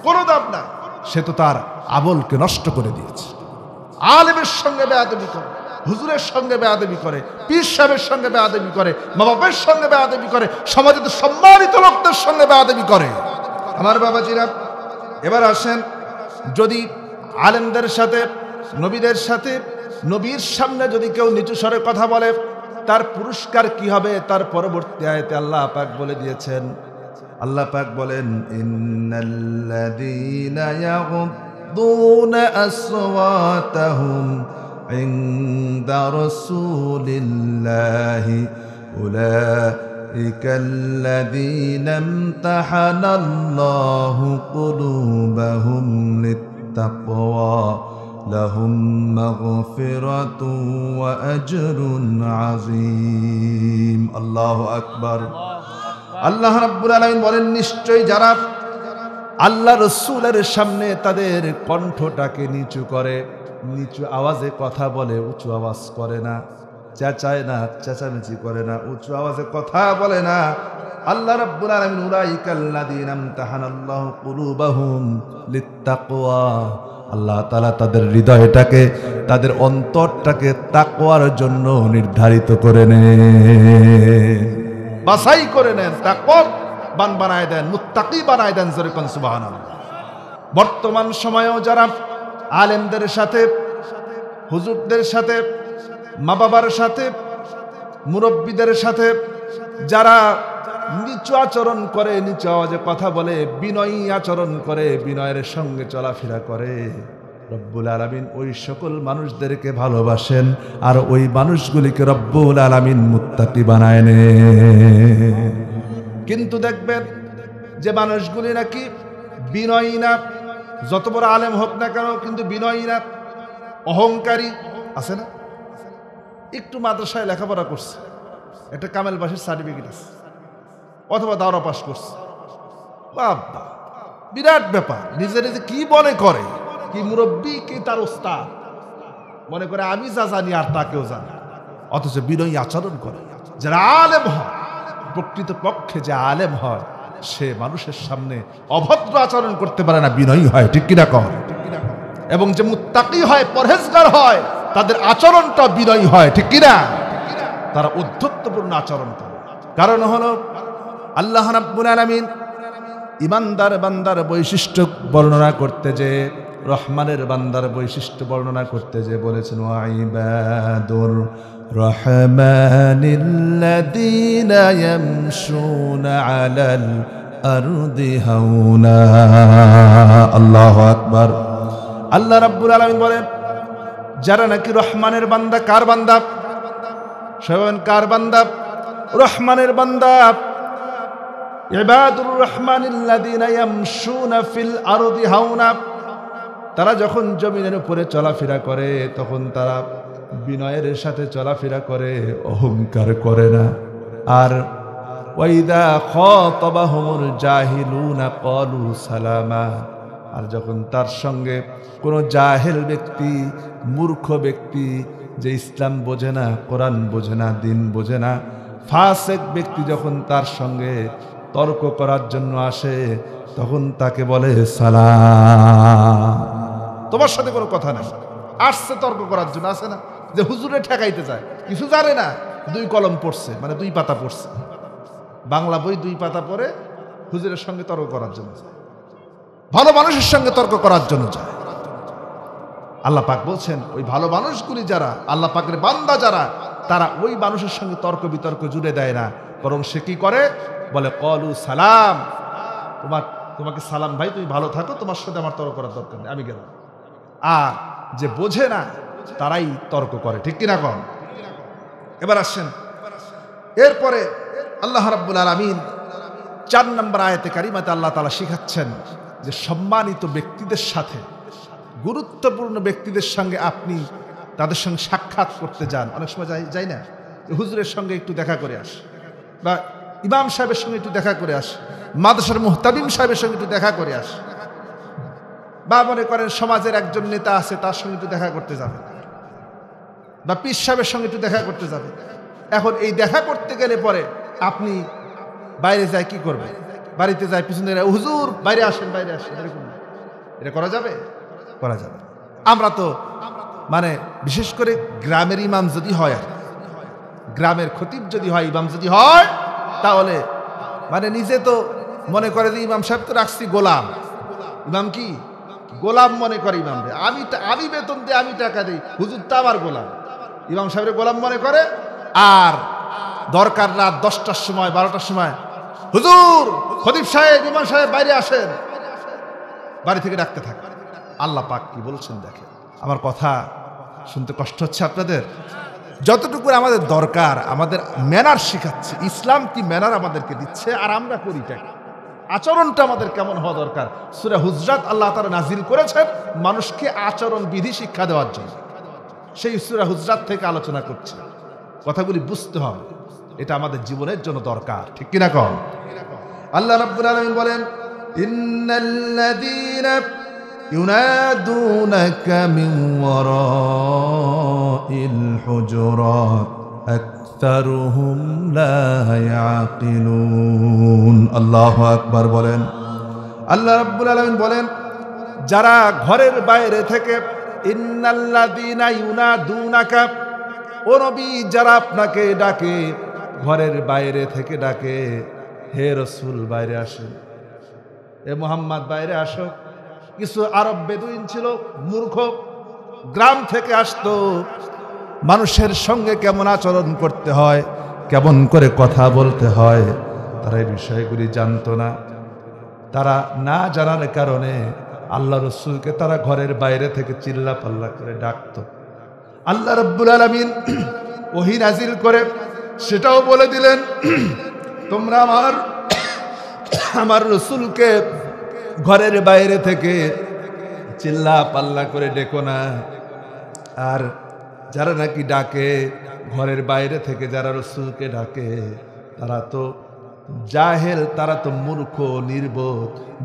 কোনো দাম নাই। সে তো তার আমলকে নষ্ট করে দিয়েছে। আলেমের সঙ্গে বেয়াদবি করে, হুজুরের সঙ্গে বেয়াদবি করে, পীর সাহেবের সঙ্গে বেয়াদবি করে, মা বাপের সঙ্গে বেয়াদবি করে, সমাজে তো সম্মানিত লোকদের সঙ্গে বেয়াদবি করে। আমার বাবাজিরা, এবার আসেন, যদি আলেমদের সাথে, নবীদের সাথে, নবীর সামনে যদি কেউ নিচু স্বরে কথা বলে, তার পুরস্কার কি হবে? তার পরবর্তী আয়াতে আল্লাহ পাক বলে দিয়েছেন। আল্লাহ পাক বলেন, ইন্নাল্লাযীনা ইয়াগুদ্দুনা আসওয়াতাহুম ইনদা রাসূলিল্লাহি উলাইকাল্লাযীনা ইমতাহানাল্লাহু কুলুবাহুম লিত্তাকওয়া লাহুম মাগফিরাতুন ওয়া আজরুন আযীম। আল্লাহু আকবার। আল্লাহ রাব্বুল আলামিন বলেন, নিশ্চয়ই যারা আল্লাহ রাসূলের সামনে তাদের কণ্ঠটাকে নিচু করে, নিচু আওয়াজে কথা বলে, উঁচু আওয়াজ করে না, চেঁচায় না, চেঁচামেচি করে না, উঁচু আওয়াজে কথা বলে না, আল্লাহ রাব্বুল আলামিন উলাইকাল্লাযীনা ইমতাহানাল্লাহু কুলুবাহুম লিত্তাকওয়া, আল্লাহ তাআলা তাদের হৃদয়টাকে, তাদের অন্তরটাকে তাকওয়ার জন্য নির্ধারিত করে নেন, বাছাই করে নেন, তাকওয়া বান বানায় দেন, মুত্তাকি বানায় দেন। জোরে কোন সুবহানাল্লাহ। বর্তমান সময়েও যারা আলেমদের সাথে, হুজুরদের সাথে, মা বাবার সাথে, মুরব্বীদের সাথে যারা নিচু আচরণ করে, নিচু আওয়াজে কথা বলে, বিনয়ী আচরণ করে, বিনয়ের সঙ্গে চলাফেরা করে, রব্বুল আলামিন ওই সকল মানুষদেরকে ভালোবাসেন, আর ওই মানুষগুলিকে রব্বুল আলামিন মুত্তাকি বানায় নেন। কিন্তু দেখবেন যে মানুষগুলি নাকি বিনয়ী না, যত বড় আলেম হোক না কেন, কিন্তু বিনয়ী না, অহংকারী আছে না? একটু মাদ্রাসায় লেখাপড়া করছে, একটা কামেল পাশের সার্টিফিকেট আছে, অথবা দাওরা পাস করছে, বাবা বিরাট ব্যাপার, নিজে নিজে কি মনে করে, কি মুরব্বী, কি তার ওস্তাদ মনে করে আমি যা জানি আর তা কেউ জানে, অথচ বিনয়ী আচরণ করে। যারা আলেম হয়, প্রকৃত পক্ষে যে আলেম হয়, সে মানুষের সামনে অভদ্র আচরণ করতে পারে না, বিনয়ী হয়, ঠিক কিনা কর? এবং যে মুত্তাকি হয়, পরহেজগার হয়, তাদের আচরণটা বিনয়ী হয়, ঠিক কিনা? তারা উদ্ধত্তপূর্ণ আচরণ করে। কারণ হলো আল্লাহ রাব্বুল আলামিন ইমানদার বান্দার বৈশিষ্ট্য বর্ণনা করতে যে, রহমানের বান্দার বৈশিষ্ট্য বর্ণনা করতে যে বলেছেন, ওয়া ইবাদুর রহমানিল্লাযীনা ইয়ামশুনা আলাল আরদি হাওনা। আল্লাহু আকবার। আল্লাহ রাব্বুল আলামিন বলেন, যারা নাকি রহমানের বান্দা, কার বান্দা? সবাই কার বান্দা? রহমানের বান্দা। ইবাদুর রহমানিল্লাযীনা ইয়ামশুনা ফিল আরদি হাওনা, তারা যখন জমিনের উপরে চলাফেরা করে তখন তারা বিনয়ের সাথে চলাফেরা করে, অহংকার করে না। আর ওয়াইদা খাতাবাহুমুল জাহিলুনা ক্বালু সালামা, আর যখন তার সঙ্গে কোনো জাহেল ব্যক্তি, মূর্খ ব্যক্তি, যে ইসলাম বোঝে না, কোরআন বোঝে না, দিন বোঝে না, ফাসেক ব্যক্তি যখন তার সঙ্গে তর্ক করার জন্য আসে, তখন তাকে বলে সালাম, তোমার সাথে কোনো কথা নেই, আসছে তর্ক করার জন্য, আসে না যে হুজুরে ঠেকাইতে যায়, কিছু জানে না, 2 কলম পড়ছে, মানে 2 পাতা পড়ছে, বাংলা বই 2 পাতা পড়ে হুজুরের সঙ্গে তর্ক করার জন্য যায়, ভালো মানুষের সঙ্গে তর্ক করার জন্য যায়। আল্লাহ পাক বলছেন, ওই ভালো মানুষগুলি যারা, আল্লাহ পাকের বান্দা যারা, তারা ওই মানুষের সঙ্গে তর্ক বিতর্ক জুড়ে দেয় না, বরং সে কি করে, বলে ক্বালু সালাম, তোমাকে সালাম ভাই, তুমি ভালো থাকো, তোমার সাথে আমার তর্ক করার দরকার নেই, আমি গেলাম। আর যে বোঝে না তারাই তর্ক করে, ঠিক কিনা কন? এবার আসেন, এরপরে আল্লাহ রাব্বুল আলামিন 4 নম্বর আয়াতে কারিমাতে আল্লাহ তাআলা শিখাচ্ছেন যে সম্মানিত ব্যক্তিদের সাথে, গুরুত্বপূর্ণ ব্যক্তিদের সঙ্গে আপনি তাদের সঙ্গে সাক্ষাৎ করতে যান। অনেক সময় যাই না, হুজুরের সঙ্গে একটু দেখা করে আস, বা ইমাম সাহেবের সঙ্গে একটু দেখা করে আস, মাদ্রাসার মুহতামিম সাহেবের সঙ্গে একটু দেখা করে আস, বা মনে করেন সমাজের একজন নেতা আছে, তার সঙ্গে একটু দেখা করতে যাবে, বা পীর সাহেবের সঙ্গে একটু দেখা করতে যাবে। এখন এই দেখা করতে গেলে পরে আপনি বাইরে যায় কি করবে? বাড়িতে যায় পিছনে, হুজুর বাইরে আসেন, বাইরে আসেন, এরকম এটা করা যাবে? করা যাবে। আমরা তো মানে বিশেষ করে গ্রামের ইমাম যদি হয়, আর গ্রামের খতিব যদি হয়, ইমাম যদি হয়, তাহলে মানে নিজে তো মনে করে যে ইমাম সাহেব তো রাখছি গোলাম, ইমাম কি গোলাম মনে করে ইমামরে, আমি বেতন দিই, আমি টাকা দিই, হুজুর তো আমার গোলাম, ইমাম সাহেবের গোলাম মনে করে। আর দরকার রাত 10টার সময়, 12টার সময়, হুজুর খতিব সাহেব, ইমাম সাহেব বাইরে আসেন, বাড়ি থেকে ডাকতে থাকে। আল্লাহ পাক কি বলছেন দেখেন। আমার কথা শুনতে কষ্ট হচ্ছে আপনাদের? যতটুকু আমাদের দরকার, আমাদের ম্যানার শিখাচ্ছে ইসলাম, কি ম্যানার আমাদেরকে দিচ্ছে, আর আমরা করিটা। আচরণটা আমাদের কেমন হওয়া দরকার। সূরা হুজরাত আল্লাহ তাআলা নাজিল করেছেন মানুষকে আচরণ বিধি শিক্ষা দেওয়ার জন্য। সেই সূরা হুজরাত থেকে আলোচনা করছে, কথাগুলি বুঝতে হবে, এটা আমাদের জীবনের জন্য দরকার, ঠিক কিনা কম? আল্লাহ রাব্বুল আলামিন বলেন, ইন্নাল্লাযীনা ইউনাদুনাকা মিন ওয়ারাইল হুজুরাত আকতারুহুম লা ইয়াকিলুন। আল্লাহু আকবার বলেন। আল্লাহ রাব্বুল আলামিন বলেন, যারা ঘরের বাইরে থেকে, ইন্নাল্লাযীনা ইউনাদুনাকা, ও নবী যারা আপনাকে ডাকে, ঘরের বাইরে থেকে ডাকে, হে রাসূল বাইরে আসেন, এ মুহাম্মদ বাইরে আসো। কিছু আরব বেদুইন ছিল, মূর্খ, গ্রাম থেকে আসতো, মানুষের সঙ্গে কেমন আচরণ করতে হয়, কেমন করে কথা বলতে হয়, তারা এই বিষয়গুলি জানতো না। তারা না জানার কারণে আল্লাহ রাসূলকে তারা ঘরের বাইরে থেকে চিল্লা পাল্লা করে ডাকতো। আল্লাহ রাব্বুল আলামিন ওহী নাজিল করে সেটাও বলে দিলেন, তোমরা আমার রাসূলকে ঘরের বাইরে থেকে চিল্লা পাল্লা করে ডেকো না। আর যারা নাকি ডাকে ঘরের বাইরে থেকে, যারা রাসূলকে ডাকে, তারা তো জাহেল, তারা তো মূর্খ,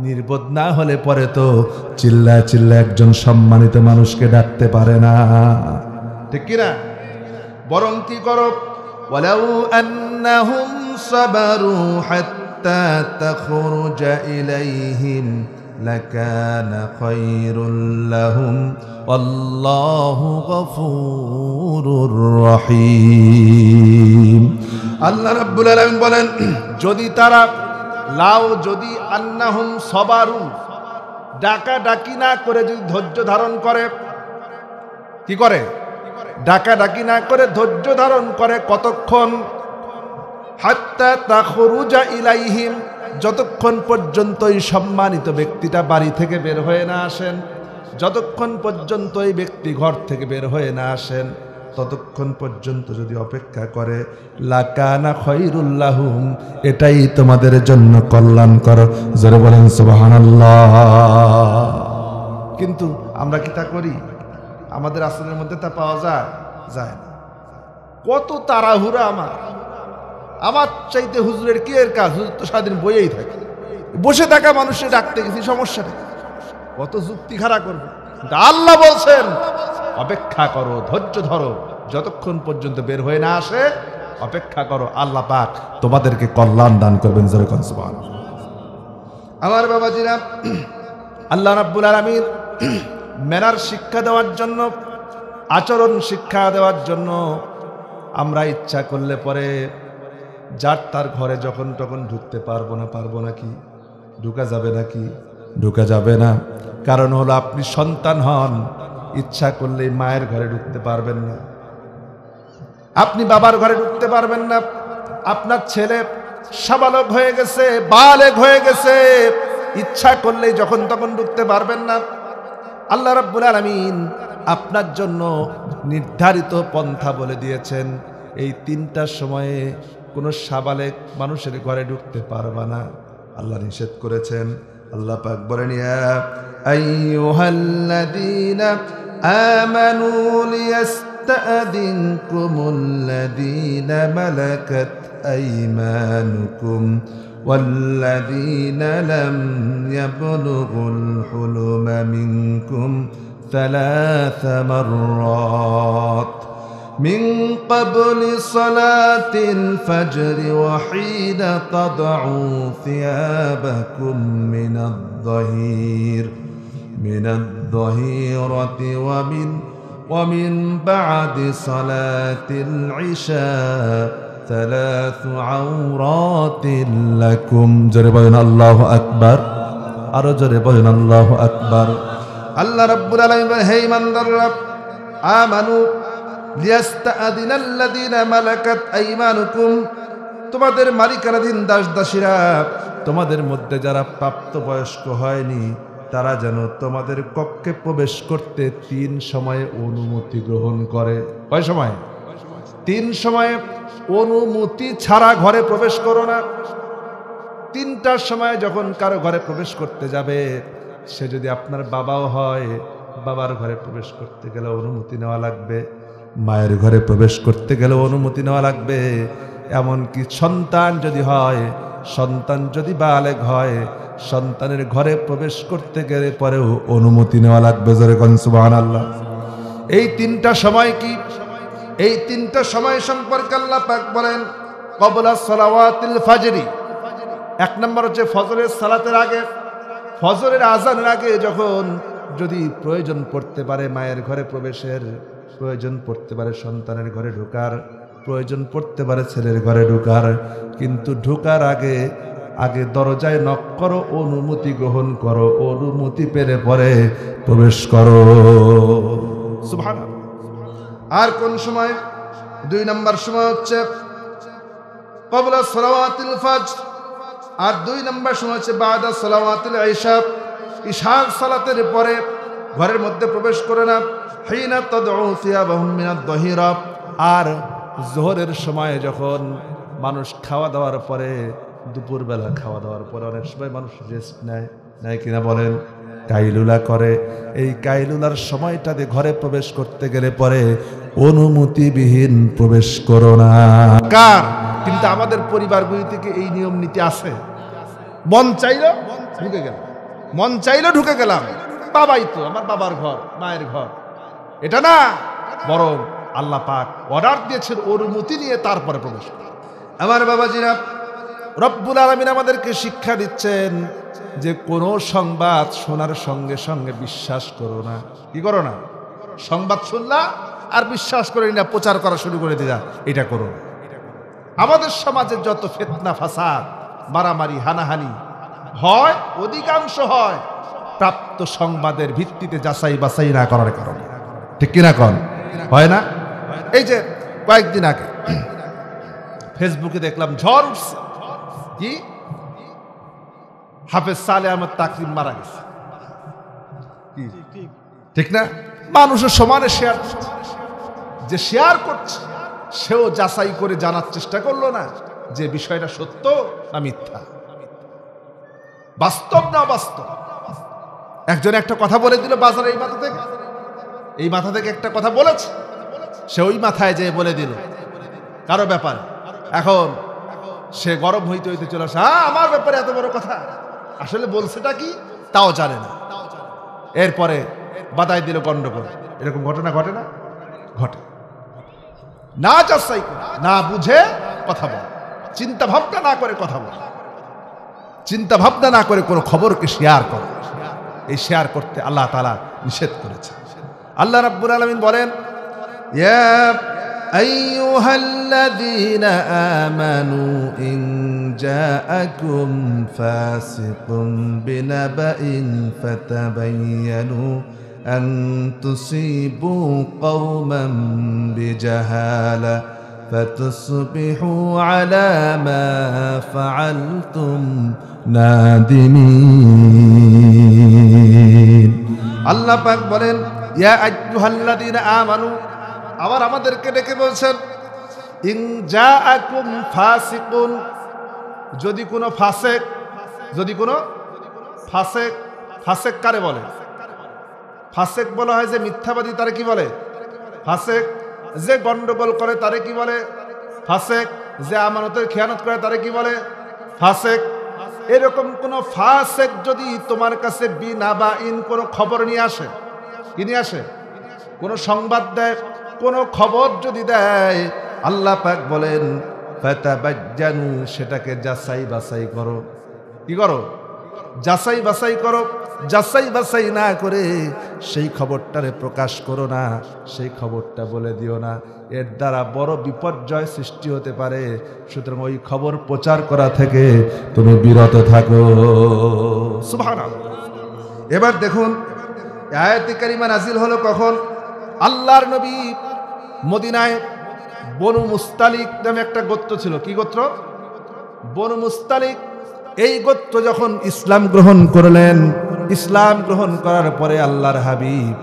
নির্বোধ না হলে পরে তো চিল্লা চিল্লা একজন সম্মানিত মানুষকে ডাকতে পারে না, ঠিক কিনা? বরং কি করো, ওয়ালাউ আন্নাহুম সাবারু হাত্তা তাখরুজা ইলাইহিম লাকানা খায়রুল লাহুম আল্লাহু গফুরুর রহিম। আল্লাহ রাব্বুল আলামিন বলেন, যদি তারা যদি আন্নাহুম সাবারু, ডাকা ডাকি না করে যদি ধৈর্য ধারণ করে, কি করে? ডাকা ডাকি না করে ধৈর্য ধারণ করে। কতক্ষণ? হাত্তা তাখরুজা ইলাইহিম, যতক্ষণ পর্যন্ত এই সম্মানিত ব্যক্তিটা বাড়ি থেকে বের হয়ে না আসেন, যতক্ষণ পর্যন্ত এই ব্যক্তি ঘর থেকে বের হয়ে না আসেন, ততক্ষণ পর্যন্ত যদি অপেক্ষা করে, লাকানা খায়রুল লাহুম, এটাই তোমাদের জন্য কল্যাণকর। জোরে বলেন সুবহানাল্লাহ। কিন্তু আমরা কি তা করি? আমাদের আসলের মধ্যে তা পাওয়া যায় না। কত তাড়াহুড়া আমার চাইতে হুজুরের কি এর কাজ? হুজুর তো সারাদিন বইয়েই থাকে, বসে থাকা মানুষের ডাকতে গেছি, সমস্যাটা কত যুক্তি খাড়া করবে। আল্লাহ বলছেন অপেক্ষা করো, ধৈর্য ধরো, যতক্ষণ পর্যন্ত বের হয়ে না আসে অপেক্ষা করো, আল্লাহ পাক তোমাদেরকে কল্যাণ দান করবেন। জোরে কোন সুবহানাল্লাহ। আমার বাবাজিরা, আল্লাহ রাব্বুল আলামিন ম্যানার শিক্ষা দেওয়ার জন্য, আচরণ শিক্ষা দেওয়ার জন্য আমরা ইচ্ছা করলে পরে যার তার ঘরে যখন তখন ঢুকতে পারবো না কি? ঢুকা যাবে নাকি? ঢুকা যাবে না। কারণ হলো আপনি সন্তান হন, ইচ্ছা করলে মায়ের ঘরে ঢুকতে পারবেন না, আপনি বাবার ঘরে ঢুকতে পারবেন না। আপনার ছেলে সাবালক হয়ে গেছে, বালেগ হয়ে গেছে, ইচ্ছা করলে যখন তখন ঢুকতে পারবেন না। আল্লাহ রাব্বুল আলামিন আপনার জন্য নির্ধারিত পন্থা বলে দিয়েছেন, এই তিনটার সময়ে কোনো সাবালেক মানুষের ঘরে ঢুকতে পারবা না, আল্লাহ নিষেধ করেছেন। আল্লাহ পাক বলেন, ইয়া আইয়ুহাল্লাযীনা আমানু লিয়াস্তাযিনকুমুল্লাযীনা মালাকাত আইমানুকুম والذين لم يبلغوا الحلم منكم 3 مرات من قبل صلاة الفجر وحين تضعوا ثيابكم من الظهيرة ومن بعد صلاة العشاء 3 عورات لكم। জোরে বলেন আল্লাহু আকবার, আরো জোরে বলেন আল্লাহু আকবার। আল্লাহ রাব্বুল আলামিন বলেন, হে ইমানদাররা, আমানু লিয়াস্তাযিনাল্লাযীনা মালাকাত আইমানুকুম, তোমাদের মালিকানাধীন দাস দাসীরা, তোমাদের মধ্যে যারা প্রাপ্তবয়স্ক হয়নি, তারা যেন তোমাদের কক্ষে প্রবেশ করতে 3 সময়ে অনুমতি গ্রহণ করে। কয় সময়? 3 সময়ে অনুমতি ছাড়া ঘরে প্রবেশ করো না। 3টার সময় যখন কারো ঘরে প্রবেশ করতে যাবে, সে যদি আপনার বাবাও হয়, বাবার ঘরে প্রবেশ করতে গেলে অনুমতি নেওয়া লাগবে, মায়ের ঘরে প্রবেশ করতে গেলে অনুমতি নেওয়া লাগবে। এমনকি সন্তান যদি হয়, সন্তান যদি বালেগ হয়, সন্তানের ঘরে প্রবেশ করতে গেলে পরেও অনুমতি নেওয়া লাগবে। জোরে কোন সুবহানাল্লাহ। এই 3টা সময় কি? এই 3টা সময় সম্পর্কে আল্লাহ পাক বলেন ক্বাবলা সালাওয়াতিল ফাজরি। 1 নম্বর হচ্ছে ফজরের সালাতের আগে, ফজরের আজানের আগে যখন যদি প্রয়োজন পড়তে পারে মায়ের ঘরে প্রবেশের, প্রয়োজন পড়তে পারে সন্তানের ঘরে ঢোকার, প্রয়োজন পড়তে পারে ছেলের ঘরে ঢোকার, কিন্তু ঢোকার আগে আগে দরজায় নক করো, অনুমতি গ্রহণ করো, অনুমতি পেলে পরে প্রবেশ করো। সুবহানাল্লাহ। আর কোন সময়? 2 নম্বর সময় হচ্ছে ক্বাবলা সালাওয়াতিল ফাজর, আর 2 নম্বর সময় হচ্ছে বাদা সালাওয়াতিল ইশা। ইশার সালাতের পরে ঘরের মধ্যে প্রবেশ করে না। হিনা তাদউ সিয়াবাহুম মিনাদ দহিরা। আর যোহরের সময় যখন মানুষ খাওয়া দাওয়ার পরে, দুপুরবেলা খাওয়া দাওয়ার পরে অনেক সময় মানুষ রেস্ট নেয় কিনা বলেন, কাইলুলা করে। এই কাইলুলার সময়টাতে ঘরে প্রবেশ করতে গেলে পরে অনুমতিবিহীন প্রবেশ করো না। কার? কিন্তু আমাদের পরিবারগুলি থেকে এই নিয়ম নীতি আছে। মন চাইলো ঢুকে গেলাম, মন চাইলো ঢুকে গেলাম, বাবাই তো, আমার বাবার ঘর, মায়ের ঘর, এটা না। বরং আল্লাহ পাক অর্ডার দিয়েছেন অনুমতি নিয়ে তারপরে প্রবেশ করো। আমার বাবাজিরা, রব্বুল আলামিন আমাদেরকে শিক্ষা দিচ্ছেন যে কোনো সংবাদ শোনার সঙ্গে সঙ্গে বিশ্বাস করো না। কি করো না? সংবাদ শুনলা আর বিশ্বাস করে না, প্রচার করা শুরু করে দিলা, এটা করো না। আমাদের সমাজে যত ফিতনা ফাসাদ, মারামারি, হানাহানি হয়, অধিকাংশ হয় প্রাপ্ত সংবাদের ভিত্তিতে যাচাই বাছাই না করার কারণে। ঠিক কিনা কন? হয় না? এই যে কয়েকদিন আগে ফেসবুকে দেখলাম ঝড় উঠছে, কি হাফেজ সালেহ আহমদ তাকরিম মারা গেছে। ঠিক না? মানুষের সমানে শেয়ার করছে, যে শেয়ার করছে সেও যাচাই করে জানার চেষ্টা করলো না যে বিষয়টা সত্য না মিথ্যা, বাস্তব না অবাস্তব। একজন একটা কথা বলে দিল বাজারে, এই মাথা থেকে একটা কথা বলেছে, সে ওই মাথায় যেয়ে বলে দিল কারো ব্যাপারে। এখন সে গরম হইতে হইতে চলে আসে, হ্যাঁ আমার ব্যাপারে এত বড় কথা, আসলে বলছেটা কি তাও জানে না। এরপরে বাদাই দিল গন্ডগোল। এরকম ঘটনা ঘটে না? ঘটে। না যাচাই করে, না বুঝে কথা বলে, চিন্তা ভাবনা না করে কথা বলে, চিন্তা ভাবনা না করে কোনো খবরকে শেয়ার করে। এই শেয়ার করতে আল্লাহ তাআলা নিষেধ করেছে। আল্লাহ রাব্বুল আলামিন বলেন, ইয়া আইয়ুহাল্লাযীনা আমানু ইন জাআকুম ফাসিকুম বিনাবাইন ফাতাবায়ানু আন তুসিবু কওমান বিজাহালা ফাতুসবিহু আলা মা ফাআলতুম নাদিমিন। আল্লাহ পাক বলেন, ইয়া আইয়ুহাল্লাযীনা আমানু, আবার আমাদেরকে ডেকে বলছেন, ইন জাআকুম ফাসিকুন, যদি কোনো ফাসেক, যদি কোনো ফাসেক, ফাসেক কারে বলে? ফাসেক বলা হয় যে মিথ্যাবাদী, তারে কি বলে? ফাসেক। যে গন্ডগোল করে তারে কি বলে? ফাসেক। যে আমানতের খেয়ানত করে তারে কি বলে? ফাসেক। এরকম কোন ফাসেক যদি তোমার কাছে বিনাবাইন কোনো খবর নিয়ে আসে, কি নিয়ে আসে? কোনো সংবাদ দেয়, কোনো খবর যদি দেয়, আল্লাহ পাক বলেন ফাতাবাজ্জানু, সেটাকে যাচাই বাছাই করো। কি করো? যাচাই বাছাই করো। যাচাই বাছাই না করে সেই খবরটারে প্রকাশ করো না, সেই খবরটা বলে দিও না। এর দ্বারা বড় বিপর্যয় সৃষ্টি হতে পারে। সুতরাং ওই খবর প্রচার করা থেকে তুমি বিরত থাকো। সুবহানাল্লাহ। এবার দেখুন আয়াতে কারিমা নাজিল হলো কখন? আল্লাহর নবী মদিনায় বনু মুস্তালিক নামে একটা গোত্র ছিল। কি গোত্র? বনু মুস্তালিক। এই গোত্র যখন ইসলাম গ্রহণ করলেন, ইসলাম গ্রহণ করার পরে আল্লাহর হাবিব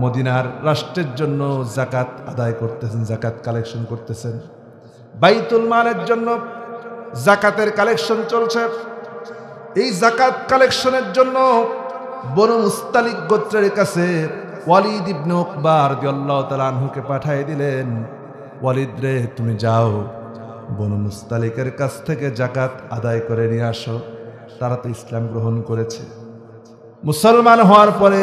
মদিনার রাষ্ট্রের জন্য জাকাত আদায় করতেছেন, জাকাত কালেকশন করতেছেন। বাইতুল মালের জন্য জাকাতের কালেকশন চলছে। এই জাকাত কালেকশনের জন্য বনু মুস্তালিক গোত্রের কাছে ওয়ালিদ ইবনে উকবা রাদিয়াল্লাহু তাআলা আনহুকে পাঠিয়ে দিলেন, ওয়ালিদ রে, তুমি যাও বনু মুস্তালিকের কাছ থেকে জাকাত আদায় করে নিয়ে আসো। তারা তো ইসলাম গ্রহণ করেছে। মুসলমান হওয়ার পরে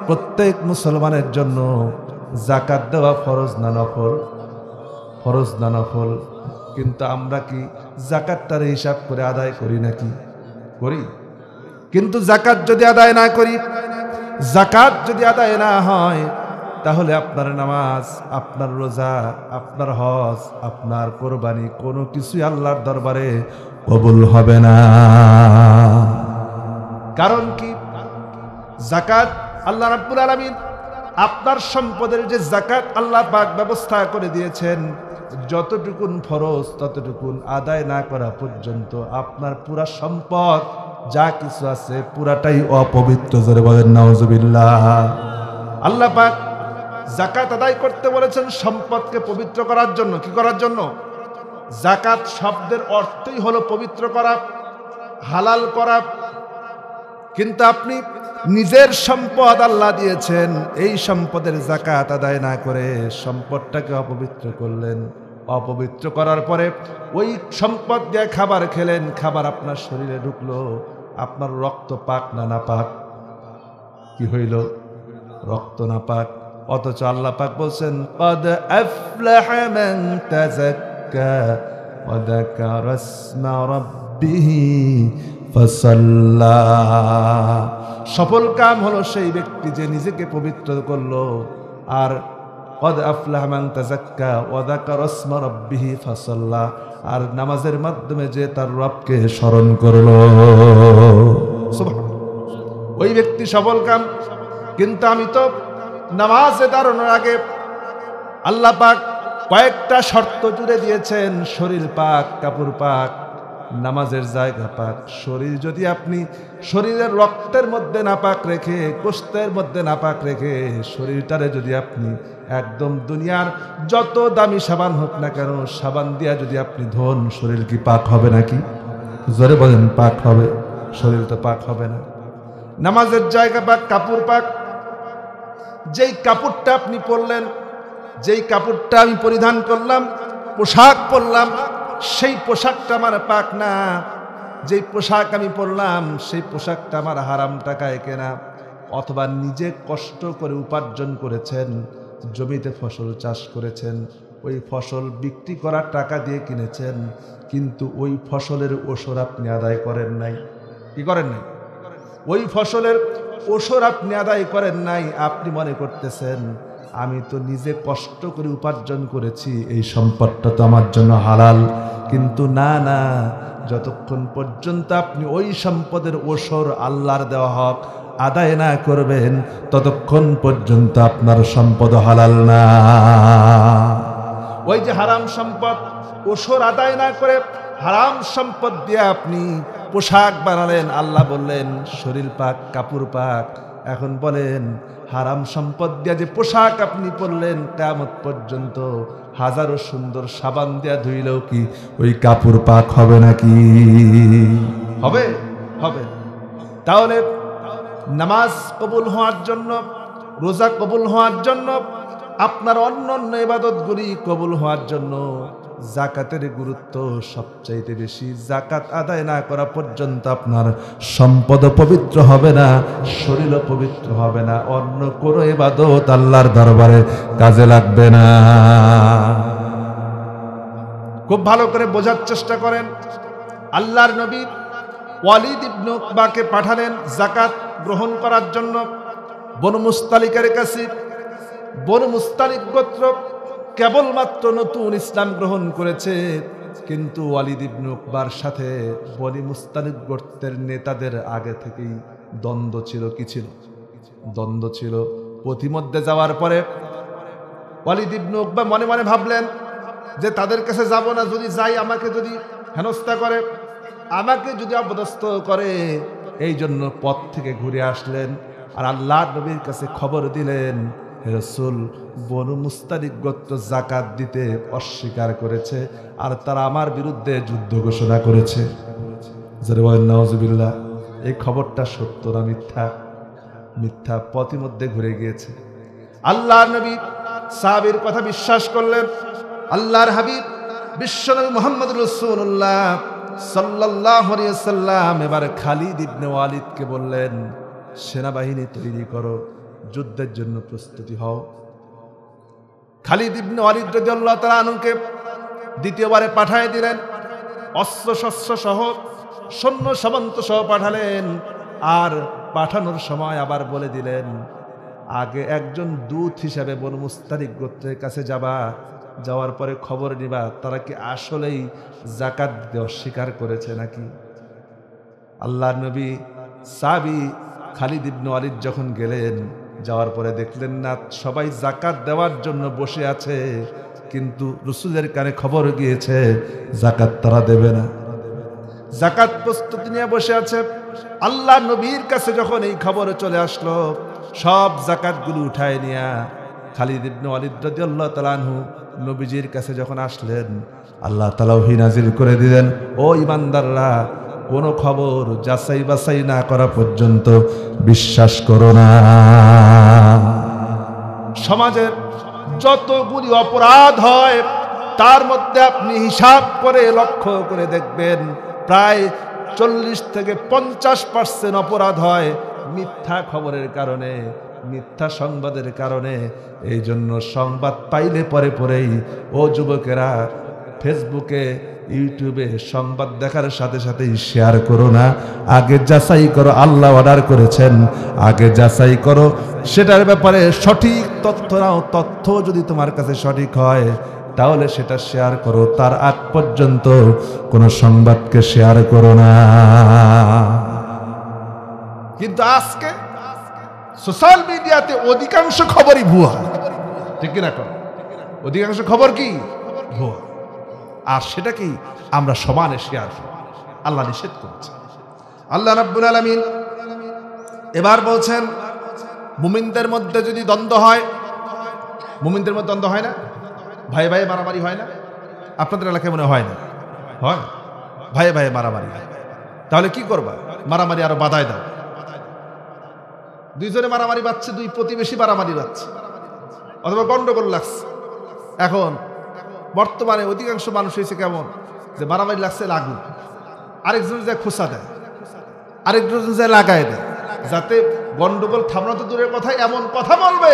প্রত্যেক মুসলমানের জন্য জাকাত দেওয়া ফরজ না নফল? ফরজ না নফল? কিন্তু আমরা কি জাকাতটার হিসাব করে আদায় করি নাকি? করি। কিন্তু জাকাত যদি আদায় না করি, জাকাত যদি আদায় না হয়, তাহলে আপনার নামাজ, আপনার রোজা, আপনার হজ, আপনার কোরবানি কোনো কিছুই আল্লাহর দরবারে কবুল হবে না। কারণ কি? জাকাত আল্লাহ রাব্বুল আলামিন আপনার সম্পদের যে জাকাত আল্লাহ পাক ব্যবস্থা করে দিয়েছেন, যতটুকুন ফরজ ততটুকুন আদায় না করা পর্যন্ত আপনার পুরা সম্পদ যা কিছু আছে পুরাটাই অপবিত্র। জোরে বলেন নাউজুবিল্লাহ। আল্লাহ পাক জাকাত আদায় করতে বলেছেন সম্পদকে পবিত্র করার জন্য। কি করার জন্য? জাকাত শব্দের অর্থই হলো পবিত্র করা, হালাল করা। কিন্তু আপনি নিজের সম্পদ আল্লাহ দিয়েছেন, এই সম্পদের জাকাত আদায় না করে সম্পদটাকে অপবিত্র করলেন। অপবিত্র করার পরে ওই সম্পদ দিয়ে খাবার খেলেন, খাবার আপনার শরীরে ঢুকলো, আপনার রক্ত পাক না নাপাক? কি হইল? রক্ত নাপাক। অথচ আল্লাহ পাক বলছেন, قد أفلح من تزكى وذكر اسم ربه فصلى। সফল কাম হলো সেই ব্যক্তি যে নিজেকে পবিত্র করলো। আর قد أفلح من تزكى وذكر اسم ربه فصلى, আর নামাজের মাধ্যমে যে তার রবকে স্মরণ করলো, ওই ব্যক্তি সফল কাম। কিন্তু আমি তো নামাজে দাঁড়ানোর আগে আল্লাহ পাক কয়েকটা শর্ত জুড়ে দিয়েছেন। শরীর পাক, কাপড় পাক, নামাজের জায়গা পাক। শরীর যদি আপনি শরীরের রক্তের মধ্যে নাপাক রেখে, গোশতের মধ্যে নাপাক রেখে শরীরটারে যদি আপনি একদম দুনিয়ার যত দামি সাবান হোক না কেন, সাবান দিয়া যদি আপনি ধোন, শরীর কি পাক হবে নাকি? জোরে বলেন, পাক হবে? শরীর তো পাক হবে না। নামাজের জায়গা পাক, কাপড় পাক। যেই কাপড়টা আপনি পরলেন, যেই কাপড়টা আমি পরিধান করলাম, পোশাক পরলাম, সেই পোশাকটা আমার পাক না। যেই পোশাক আমি পরলাম সেই পোশাকটা আমার হারাম টাকায় কেনা, অথবা নিজে কষ্ট করে উপার্জন করেছেন, জমিতে ফসল চাষ করেছেন, ওই ফসল বিক্রি করার টাকা দিয়ে কিনেছেন, কিন্তু ওই ফসলের ওসর আপনি আদায় করেন নাই। কি করেন নাই? ওই ফসলের ওসর আপনি আদায় করেন নাই। আপনি মনে করতেছেন আমি তো নিজে কষ্ট করে উপার্জন করেছি, এই সম্পদটা তো আমার জন্য হালাল। কিন্তু না না, যতক্ষণ পর্যন্ত আপনি ওই সম্পদের ওসর আল্লাহর দেওয়া হক আদায় না করবেন, ততক্ষণ পর্যন্ত আপনার সম্পদ হালাল না। ওই যে হারাম সম্পদ ওসর আদায় না করে হারাম সম্পদ দিয়ে আপনি পোশাক বানালেন, আল্লাহ বললেন শরীর পাক, কাপড় পাক। এখন বলেন, হারাম সম্পদ দিয়ে যে পোশাক আপনি পরলেন, কিয়ামত পর্যন্ত হাজারো সুন্দর সাবান দিয়া ধুইলেও কি ওই কাপড় পাক হবে নাকি? হবে? হবে। তাহলে নামাজ কবুল হওয়ার জন্য, রোজা কবুল হওয়ার জন্য, আপনার অন্যান্য ইবাদতগুলি কবুল হওয়ার জন্য জাকাতের গুরুত্ব সবচাইতে বেশি। জাকাত আদায় না করা পর্যন্ত আপনার সম্পদ পবিত্র হবে না, শরীর পবিত্র হবে না, অন্য কোনো ইবাদত আল্লাহর দরবারে কাজে লাগবে না। খুব ভালো করে বোঝার চেষ্টা করেন। আল্লাহর নবী ওয়ালিদ ইবনে উকবাকে পাঠালেন জাকাত গ্রহণ করার জন্য বনু মুস্তালিকের কাছে। বনু মুস্তালিক গোত্র কেবলমাত্র নতুন ইসলাম গ্রহণ করেছে, কিন্তু ওয়ালিদ ইবনে উকবার সাথে বনি মুস্তালিক গোত্রের নেতাদের আগে থেকেই দ্বন্দ্ব ছিল। কি ছিল? দ্বন্দ্ব ছিল। পথিমধ্যে যাওয়ার পরে ওয়ালিদ ইবনে উকবা মনে মনে ভাবলেন যে তাদের কাছে যাব না, যদি যাই আমাকে যদি হেনস্থা করে, আমাকে যদি অপদস্থ করে, এই জন্য পথ থেকে ঘুরে আসলেন। আর আল্লাহর নবীর কাছে খবর দিলেন, হে রাসূল, বনু মুস্তালিক গোত্র যাকাত দিতে অস্বীকার করেছে আর তারা আমার বিরুদ্ধে যুদ্ধ ঘোষণা করেছে। যারা বলেন নাউজুবিল্লাহ। এই খবরটা সত্য না মিথ্যা? মিথ্যা, পথিমধ্যে ঘুরে গিয়েছে। আল্লাহর নবী সাহাবীর কথা বিশ্বাস করলেন। আল্লাহর হাবিব বিশ্বনবী মুহাম্মদ রাসূলুল্লাহ সাল্লাল্লাহু আলাইহি ওয়াসাল্লাম এবার খালিদ ইবনে ওয়ালিদকে বললেন, সেনাবাহিনী তৈরি করো, যুদ্ধের জন্য প্রস্তুতি হও। খালিদ ইবনে ওয়ালিদ রাদিয়াল্লাহু তাআলা আনহুকে দ্বিতীয়বারে পাঠিয়ে দিলেন, অস্ত্র শস্ত্র সহ সৈন্য সামন্ত সহ পাঠালেন। আর পাঠানোর সময় আবার বলে দিলেন, আগে একজন দূত হিসাবে বনু মুস্তালিক গোত্রের কাছে যাবা, যাওয়ার পরে খবর নিবা তারা কি আসলেই যাকাত দিতে অস্বীকার করেছে নাকি। আল্লাহর নবী সাহাবী খালিদ ইবনে ওয়ালিদ যখন গেলেন, যাওয়ার পরে দেখলেন না সবাই যাকাত দেওয়ার জন্য বসে আছে, কিন্তু রাসূলের কানে খবর গিয়েছে যাকাত তারা দেবে না। যাকাত প্রস্তুতি নিয়ে বসে আছে। আল্লাহ নবীর কাছে যখন এই খবর চলে আসলো, সব যাকাতগুলো উঠায় নিয়া খালিদ ইবনে ওয়ালিদ রাদিয়াল্লাহু তাআলা আনহু নবীজির কাছে যখন আসলেন, আল্লাহ তাআলা ওহী নাজিল করে দিলেন, ও ঈমানদাররা, কোনো খবর যাচাই বাছাই না করা পর্যন্ত বিশ্বাস করো না। সমাজের যতগুলি অপরাধ হয় তার মধ্যে আপনি হিসাব করে লক্ষ্য করে দেখবেন প্রায় 40 থেকে 50% অপরাধ হয় মিথ্যা খবরের কারণে, মিথ্যা সংবাদের কারণে। এই জন্য সংবাদ পাইলে পরে পরেই ও যুবকেরা ফেসবুকে ইউটিউবে সংবাদ দেখার সাথে সাথেই শেয়ার করো না, আগে যাচাই করো। আল্লাহ অর্ডার করেছেন আগে যাচাই করো, সেটার ব্যাপারে সঠিক তথ্য নাও। তথ্য যদি তোমার কাছে সঠিক হয় তাহলে সেটা শেয়ার করো, তার আগ পর্যন্ত কোনো সংবাদকে শেয়ার করো না। কিন্তু আজকে সোশ্যাল মিডিয়াতে অধিকাংশ খবরই ভুয়া, ঠিক কিনা? অধিকাংশ খবর কি ভুয়া, আর সেটা কি আমরা সমানে শেয়ার করি। আল্লাহ নিষেধ করেছে। আল্লাহ রাব্বুল আলামিন এবার বলছেন, মুমিনদের মধ্যে যদি দ্বন্দ্ব হয়, মুমিনদের মধ্যে দ্বন্দ্ব হয় না, ভাই ভাই মারামারি হয় না? আপনাদের এলাকায় মনে হয় না? হয়, ভাই ভাই মারামারি হয়। তাহলে কি করবা? মারামারি আরো বাধায় দাও। দুইজনে মারামারি বাচ্ছে, দুই প্রতিবেশী মারামারি বাচ্ছে, অথবা গন্ডগোল লাগছে। এখন বর্তমানে অধিকাংশ মানুষ হয়েছে কেমন, যে মারামারি লাগছে লাগুক, আরেকজন যে খোসা দেয়, আরেকজন যে লাগায় দেয়, যাতে গন্ডগোল থামানো তো দূরের কথা, এমন কথা বলবে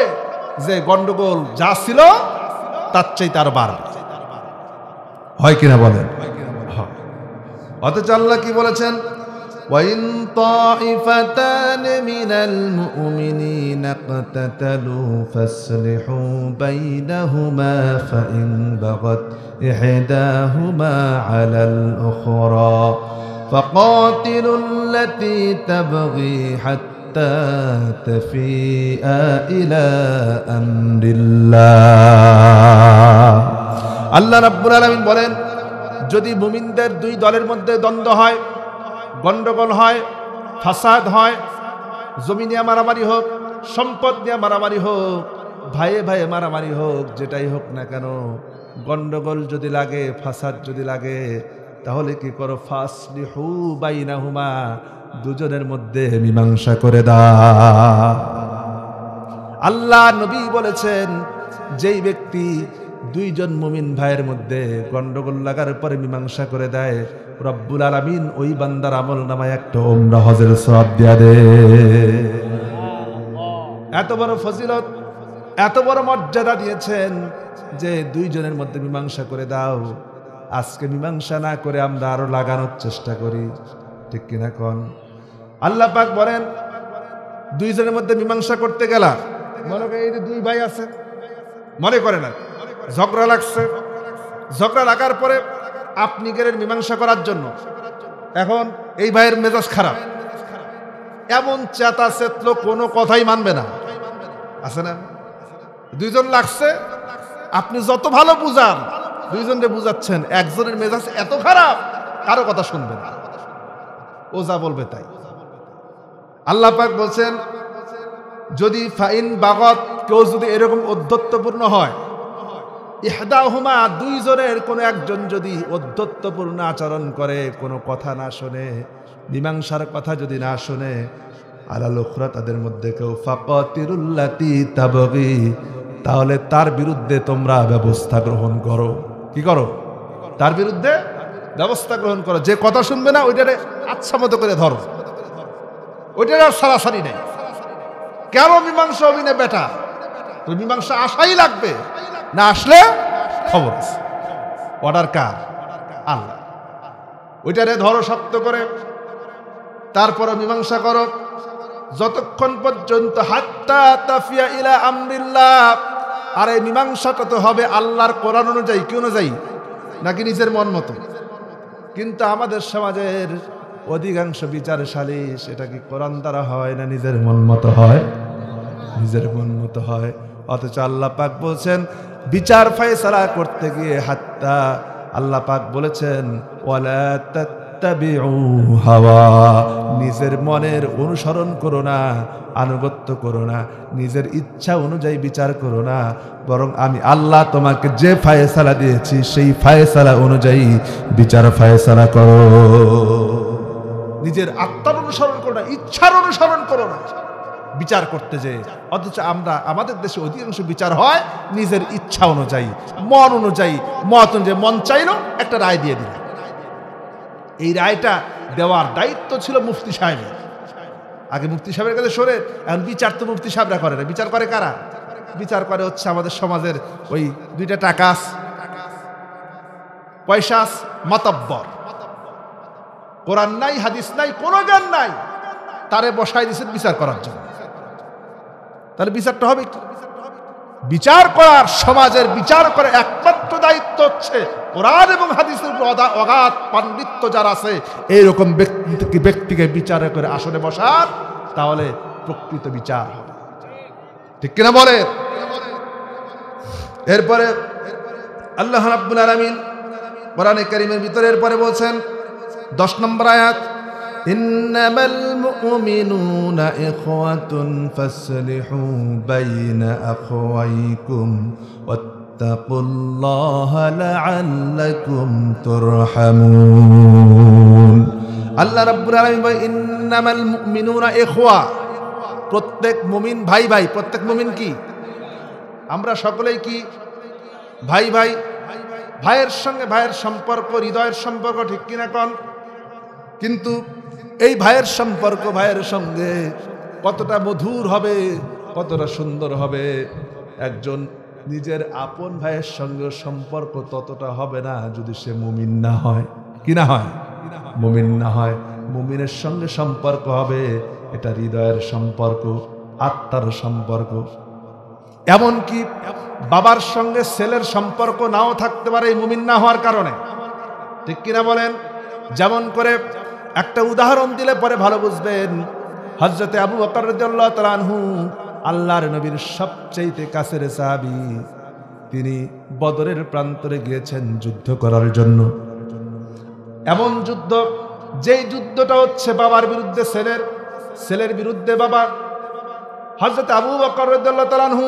যে গন্ডগোল যা ছিল তার চাইতে আরো বাড়বে। হয় কিনা বলেন? অথচ আল্লাহ কি বলেছেন, وَإِن طَائِفَتَانِ مِنَ الْمُؤْمِنِينَ اقْتَتَلُوا فَأَصْلِحُوا بَيْنَهُمَا فَإِن بَغَتْ إِحْدَاهُمَا عَلَى الْأُخْرَى فَقَاتِلُوا الَّتِي تَبْغِي حَتَّى تَفِيءَ إِلَى أَمْرِ اللَّهِ। আল্লাহ রাব্বুল আলামিন বলেন, যদি মুমিনদের দুই দলের মধ্যে দ্বন্দ্ব হয়, গন্ডগোল হয়, ফাসাদ হয়, জমি নিয়ে মারামারি হোক, সম্পদ নিয়ে মারামারি হোক, ভাইয়ে ভাইয়ে মারামারি হোক, যেটাই হোক না কেন, গন্ডগোল যদি লাগে, ফাসাদ যদি লাগে, তাহলে কি করো? ফাসলিহু বাইনাহুমা, দুজনের মধ্যে মীমাংসা করে দাও। আল্লাহ নবী বলেছেন, যেই ব্যক্তি দুইজন মুমিন ভাইয়ের মধ্যে গন্ডগোল লাগার পরে মীমাংসা করে দেয়, রব্বুল আলামিন ওই বান্দার আমল নামায় একটা উমরা হজের সওয়াব দিয়া দে। এত বড় ফজিলত, এত বড় মর্যাদা দিয়েছেন যে দুইজনের মধ্যে মীমাংসা করে দাও। আজকে মীমাংসা না করে আমরা আরো লাগানোর চেষ্টা করি, ঠিক কিনা কোন? আল্লাহ পাক বলেন, দুইজনের মধ্যে মীমাংসা করতে গেলা, মনে করে এই যে দুই ভাই আছে, মনে করে না ঝগড়া লাগছে, ঝগড়া লাগার পরে আপনি গেলেন মীমাংসা করার জন্য। এখন এই ভাইয়ের মেজাজ খারাপ, এমন চেতা চেতলো, কোনো কথাই মানবে না, আছে না? দুইজন লাগছে, আপনি যত ভালো বুঝান, দুইজনকে বুঝাচ্ছেন, একজনের মেজাজ এত খারাপ, কারো কথা শুনবে না, ও যা বলবে তাই। আল্লাহ পাক বলছেন, যদি ফাইন বাগত কেউ যদি এরকম ঔদ্ধত্যপূর্ণ হয়, ইহদাহুমা দুইজনের কোনো একজন যদি ঔদ্ধত্যপূর্ণ আচরণ করে, কোনো কথা না শোনে, মীমাংসার কথা যদি না শোনে, আলাল উখরা তাদের মধ্যে কেউ ফাকাতিরুল্লাতি তাবগি, তাহলে তার বিরুদ্ধে তোমরা ব্যবস্থা গ্রহণ করো। কি করো? তার বিরুদ্ধে ব্যবস্থা গ্রহণ করো। যে কথা শুনবে না ওইটারে আচ্ছা মতো করে ধরো, ওইটার আর সারাসারি নেই। কেন মীমাংসা হবি না বেটা? তো মীমাংসা আসাই লাগবে, না আসলে খবর আছে। অর্ডার কার? আল্লাহ। ওইটারে ধরো শক্ত করে, তারপরে মীমাংসা করো যতক্ষণ পর্যন্ত হাত্তা তাফিয়া ইলা আমরিল্লাহ। আর এই মীমাংসাটা তো হবে আল্লাহর কোরআন অনুযায়ী, কি অনুযায়ী? নাকি নিজের মন মতো? কিন্তু আমাদের সমাজের অধিকাংশ বিচার সালিশ এটা কি কোরআন দ্বারা হয় না নিজের মন মতো হয়? নিজের মন মতো হয়। অথচ আল্লাহ পাক বলছেন বিচার ফায়সালা করতে গিয়ে হাত্তা, আল্লাহ পাক বলেছেন ওয়ালা তাত্তাবিউ হাওয়া, নিজের মনের অনুসরণ করো না, আনুগত্য করো না, নিজের ইচ্ছা অনুযায়ী বিচার করো না, বরং আমি আল্লাহ তোমাকে যে ফায়সালা দিয়েছি সেই ফায়সালা অনুযায়ী বিচার ফায়সালা করো। নিজের আত্মার অনুসরণ করো না, ইচ্ছার অনুসরণ করো না বিচার করতে যে। অথচ আমরা আমাদের দেশে অধিকাংশ বিচার হয় নিজের ইচ্ছা অনুযায়ী, মন অনুযায়ী, মত অনুযায়ী। মন চাইলো একটা রায় দিয়ে দিল। এই রায়টা দেওয়ার দায়িত্ব ছিল মুফতি সাহেবের। আগে মুফতি সাহেবের কাছে সরে, এখন বিচার তো মুফতি সাহেবরা করে না। বিচার করে কারা? বিচার করে হচ্ছে আমাদের সমাজের ওই দুইটা টাকা পয়সা মাতাব্বর, কোরআন নাই, হাদিস নাই, কোনো জ্ঞান নাই, তারে বসাই দিয়েছেন বিচার করার জন্য। তাহলে বিচারটা হবে কি? বিচার করার, সমাজের বিচার করে একমাত্র দায়িত্ব হচ্ছে কোরআন এবং হাদিসের অগাধ পাণ্ডিত্য যারা আছে এইরকম ব্যক্তিকে বিচার করে আসনে বসার, তাহলে প্রকৃত বিচার হবে। ঠিক কিনা বলে? এরপরে আল্লাহ রাব্বুল আলামিন কোরআনে কারীমের ভিতরে এরপরে বলছেন 10 নম্বর আয়াত, ইন্নামাল মুমিনুনা ইখওয়াতুন ফাসলিহু বাইনা আখওয়াইকুম ওয়াত্তাকুল্লাহা লাআল্লাকুম তুরহামুন। আল্লাহ রাব্বুল আলামিন বলেন ইন্নামাল মুমিনুনা ইখওয়া, প্রত্যেক মুমিন ভাই ভাই। প্রত্যেক মুমিন কি? আমরা সকলেই কি ভাই ভাই? ভাইয়ের সঙ্গে ভাইয়ের সম্পর্ক, হৃদয়ের সম্পর্ক, ঠিক কিনা কন? কিন্তু এই ভাইয়ের সম্পর্ক ভাইয়ের সঙ্গে কতটা মধুর হবে, কতটা সুন্দর হবে, একজন নিজের আপন ভাইয়ের সঙ্গে সম্পর্ক ততটা হবে না যদি সে মুমিন না হয়। কি না হয়? মুমিন না হয়। মুমিনের সঙ্গে সম্পর্ক হবে এটা হৃদয়ের সম্পর্ক, আত্মার সম্পর্ক। এমনকি বাবার সঙ্গে ছেলের সম্পর্ক নাও থাকতে পারে এই মুমিন না হওয়ার কারণে। ঠিক কিনা বলেন? যেমন করে একটা উদাহরণ দিলে পরে ভালো বুঝবেন। হযরতে আবু বকর রাদিয়াল্লাহু তাআলা আনহু আল্লাহর নবীর সবচেয়ে কাছের সাহাবী। তিনি বদরের প্রান্তরে গিয়েছেন যুদ্ধ করার জন্য। এমন যুদ্ধ, যেই যুদ্ধটা হচ্ছে বাবার বিরুদ্ধে ছেলের, ছেলের বিরুদ্ধে বাবা। হযরতে আবু বকর রাদিয়াল্লাহু তাআলা আনহু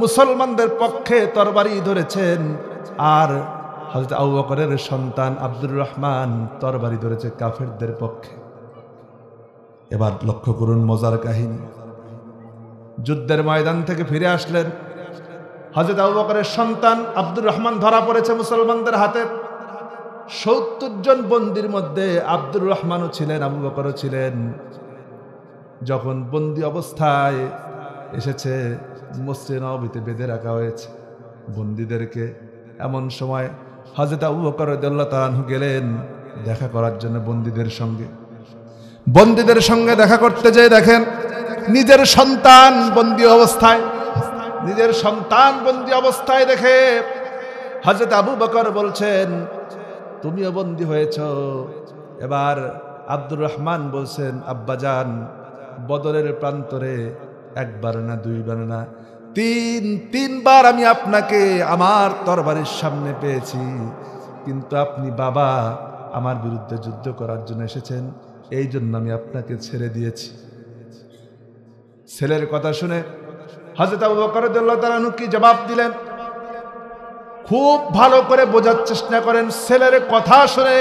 মুসলমানদের পক্ষে তরবারি ধরেছেন, আর হযরত আবু বকরের সন্তান আব্দুর রহমান তরবারি ধরেছে কাফেরদের পক্ষে। এবার লক্ষ্য করুন মজার কাহিনী। যুদ্ধের ময়দান থেকে ফিরে আসলেন, হযরত আবু বকরের সন্তান আব্দুর রহমান ধরা পড়েছে মুসলমানদের হাতে। ৭০ জন বন্দির মধ্যে আব্দুর রহমানও ছিলেন, আবু বকরও ছিলেন। যখন বন্দি অবস্থায় এসেছে, মসজিদে নববীতে বেঁধে রাখা হয়েছে বন্দীদেরকে। এমন সময় হযরত আবু বকর রাদিয়াল্লাহু তাআলা আনহু গেলেন দেখা করার জন্য বন্দীদের সঙ্গে। বন্দীদের সঙ্গে দেখা করতে যেয়ে দেখেন নিজের সন্তান বন্দী অবস্থায়। নিজের সন্তান বন্দী অবস্থায় দেখে হযরত আবু বকর বলছেন, তুমিও বন্দী হয়েছ। এবার আব্দুর রহমান বলছেন, আব্বাজান, বদরের প্রান্তরে একবার না, দুইবার না, তিনবার আমি আপনাকে আমার তরবারির সামনে পেয়েছি, কিন্তু আপনি বাবা আমার বিরুদ্ধে যুদ্ধ করার জন্য এসেছেন, এই জন্য আমি আপনাকে ছেড়ে দিয়েছি। ছেলের কথা শুনে হযরত আবু বকর রাদিয়াল্লাহু তাআলা আনহু কি জবাব দিলেন? খুব ভালো করে বোঝার চেষ্টা করেন। ছেলের কথা শুনে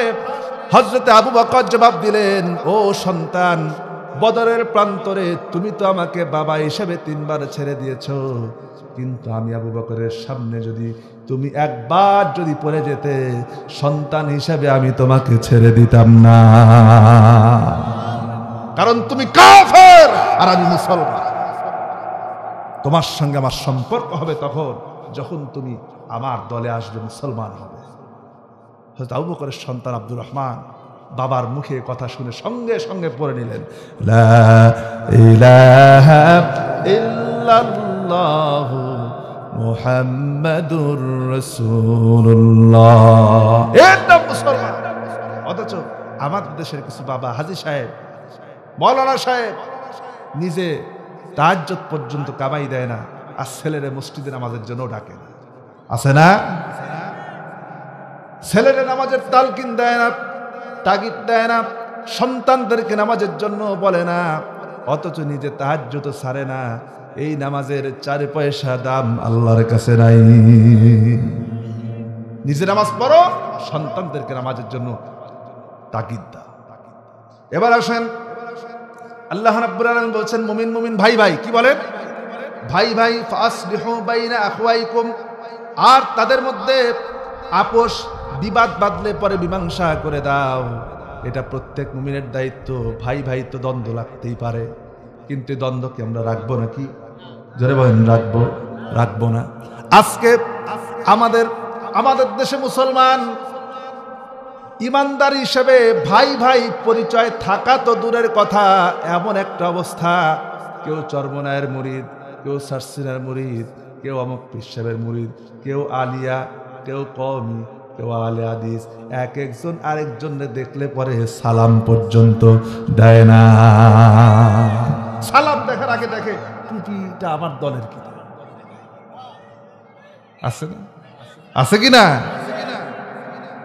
হযরত আবু বকর জবাব দিলেন, ও সন্তান, বদরের প্রান্তরে তুমি তো আমাকে বাবা হিসেবে 3 বার ছেড়ে দিয়েছো, কিন্তু আমি আবু বকরের সামনে যদি তুমি একবার যদি পড়ে যেতে, সন্তান হিসেবে আমি তোমাকে ছেড়ে দিতাম না, কারণ তুমি কাফের আর আমি মুসলমান। তোমার সঙ্গে আমার সম্পর্ক হবে তখন যখন তুমি আমার দলে আসবে, মুসলমান হবে। হযরত আবু বকরের সন্তান আব্দুর রহমান বাবার মুখে কথা শুনে সঙ্গে সঙ্গে পড়ে নিলেন, লা ইলাহা ইল্লাল্লাহু মুহাম্মাদুর রাসূলুল্লাহ। এর নাম মুসলমান। অথচ আমাদের দেশের কিছু বাবা, হাজী সাহেব, মাওলানা সাহেব নিজে তাহাজ্জুদ পর্যন্ত কামাই দেয় না, আর ছেলেরে মসজিদে নামাজের জন্য ডাকে না। আছে না? ছেলেরে নামাজের তালকিন দেয় না, তাগিদ দেয় না, সন্তানদেরকে নামাজের জন্য বলে না, অথচ নিজে তাহাজ্জুদ ছাড়ে না। এই নামাজের 4 পয়সা দাম আল্লাহর কাছে নাই। নিজে নামাজ পড়ো, সন্তানদেরকে নামাজের জন্য তাগিদ দাও। এবার আসেন, আল্লাহ রাব্বুল আলামিন বলছেন মুমিন মুমিন ভাই ভাই, কি বলেন? ভাই ভাই, ফাসলিহু বাইনা আখওয়াইকুম, আর তাদের মধ্যে আপোষ বিবাদ বাঁধলে পরে মীমাংসা করে দাও। এটা প্রত্যেক মুমিনের দায়িত্ব। ভাই ভাই তো দ্বন্দ্ব লাগতেই পারে, কিন্তু দ্বন্দ্বকে আমরা রাখবো নাকি? জোরে বলেন, রাখবো? রাখবো না। আজকে আমাদের দেশে মুসলমান ইমানদার হিসেবে ভাই ভাই পরিচয় থাকা তো দূরের কথা, এমন একটা অবস্থা, কেউ চরমনায়ের মুরিদ, কেউ সারসিনার মুরিদ, কেউ অমুক পীর সাহেবের মুরিদ, কেউ আলিয়া, কেউ কওমি, কেউ আলে হাদিস, এক একজন আরেকজনকে দেখলে পরে সালাম পর্যন্ত দেয় না। সালাম দেখার আগে দেখে টুপিটা আমার দলের কি আছে না? আছে কি না?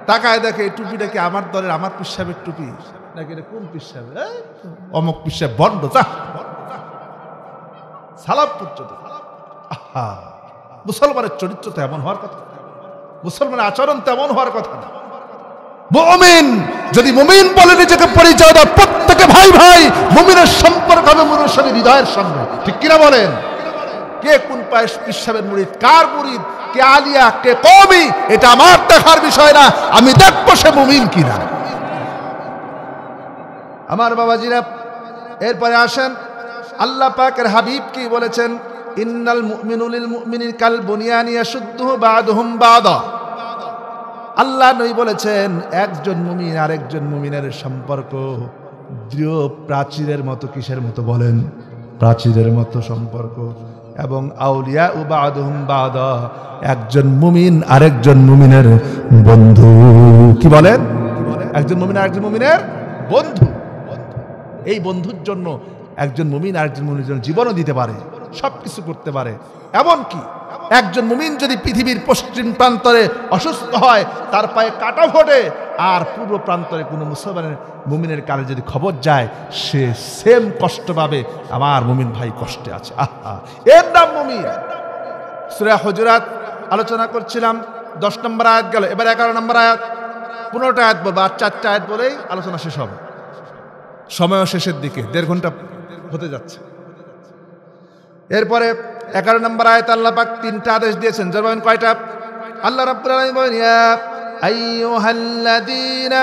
তাকায় দেখে টুপিটা কি আমার দলের, আমার পীর সাহেবের টুপি নাকি এটা কোন পীর সাহেব? অমুক পীর সাহেব বন্ড, সালাম পর্যন্ত। আহা, মুসলমানের চরিত্র তো এমন হওয়ার কথা, মুসলমানের আচরণ তেমন হওয়ার কথা না। মুমিন যদি মুমিন বলে নিজেকে পরিচয় দেয়, প্রত্যেকে ভাই ভাই, মুমিনের সম্পর্ক হবে মুমিনের সাথে হৃদয়ের সঙ্গে, ঠিক কিনা বলেন? কে কোন পীর সাহেবের মুরিদ, কার মুরিদ, কে আলিয়া, কে কওমি, এটা আমার দেখার বিষয় না। আমি দেখবো সে মুমিন কিনা। আমার বাবাজিরা, এরপরে আসেন, আল্লাহ পাকের হাবিব কি বলেছেন? ইন্নাল মুমিনু লিল মুমিনিন কাল বুনিয়ানি ইয়াশুদ্দুহু বা'দুহুম বা'দা। আল্লাহ নবী বলেছেন, একজন মুমিন আরেকজন মুমিনের সম্পর্ক দৃঢ় প্রাচীরের মতো। কিসের মতো বলেন? প্রাচীরের মতো সম্পর্ক। এবং আউলিয়া বা'দুহুম বা'দা, একজন মুমিন আরেকজন মুমিনের বন্ধু। কি বলেন? একজন মুমিন আরেকজন মুমিনের বন্ধু। এই বন্ধুর জন্য একজন মুমিন আরেকজন মুমিনের জন্য জীবনও দিতে পারে, সবকিছু করতে পারে। এমনকি একজন মুমিন যদি পৃথিবীর পশ্চিম প্রান্তরে অসুস্থ হয়, তার পায়ে কাটা ফোটে, আর পূর্ব প্রান্তরে কোনো মুসলমানের মুমিনের কানে যদি খবর যায়, সে সেম কষ্ট পাবে, আমার মুমিন ভাই কষ্টে আছে। আহা, এর নাম মুমিন। সূরা হুজুরাত আলোচনা করছিলাম, 10 নম্বর আয়াত গেল, এবার 11 নম্বর আয়াত। 15টা আয়াত বলবো, আর 4টা আয়াত বলেই আলোচনা শেষ হবে। সময়ও শেষের দিকে, 1.5 ঘন্টা হতে যাচ্ছে। এরপরে 11 নম্বর আয়াত আল্লাহ পাক 3টা আদেশ দিয়েছেন। জানেন কয়টা? আল্লাহ রাব্বুল আলামিন বলেন, ইয়া আইয়ুহাল্লাযীনা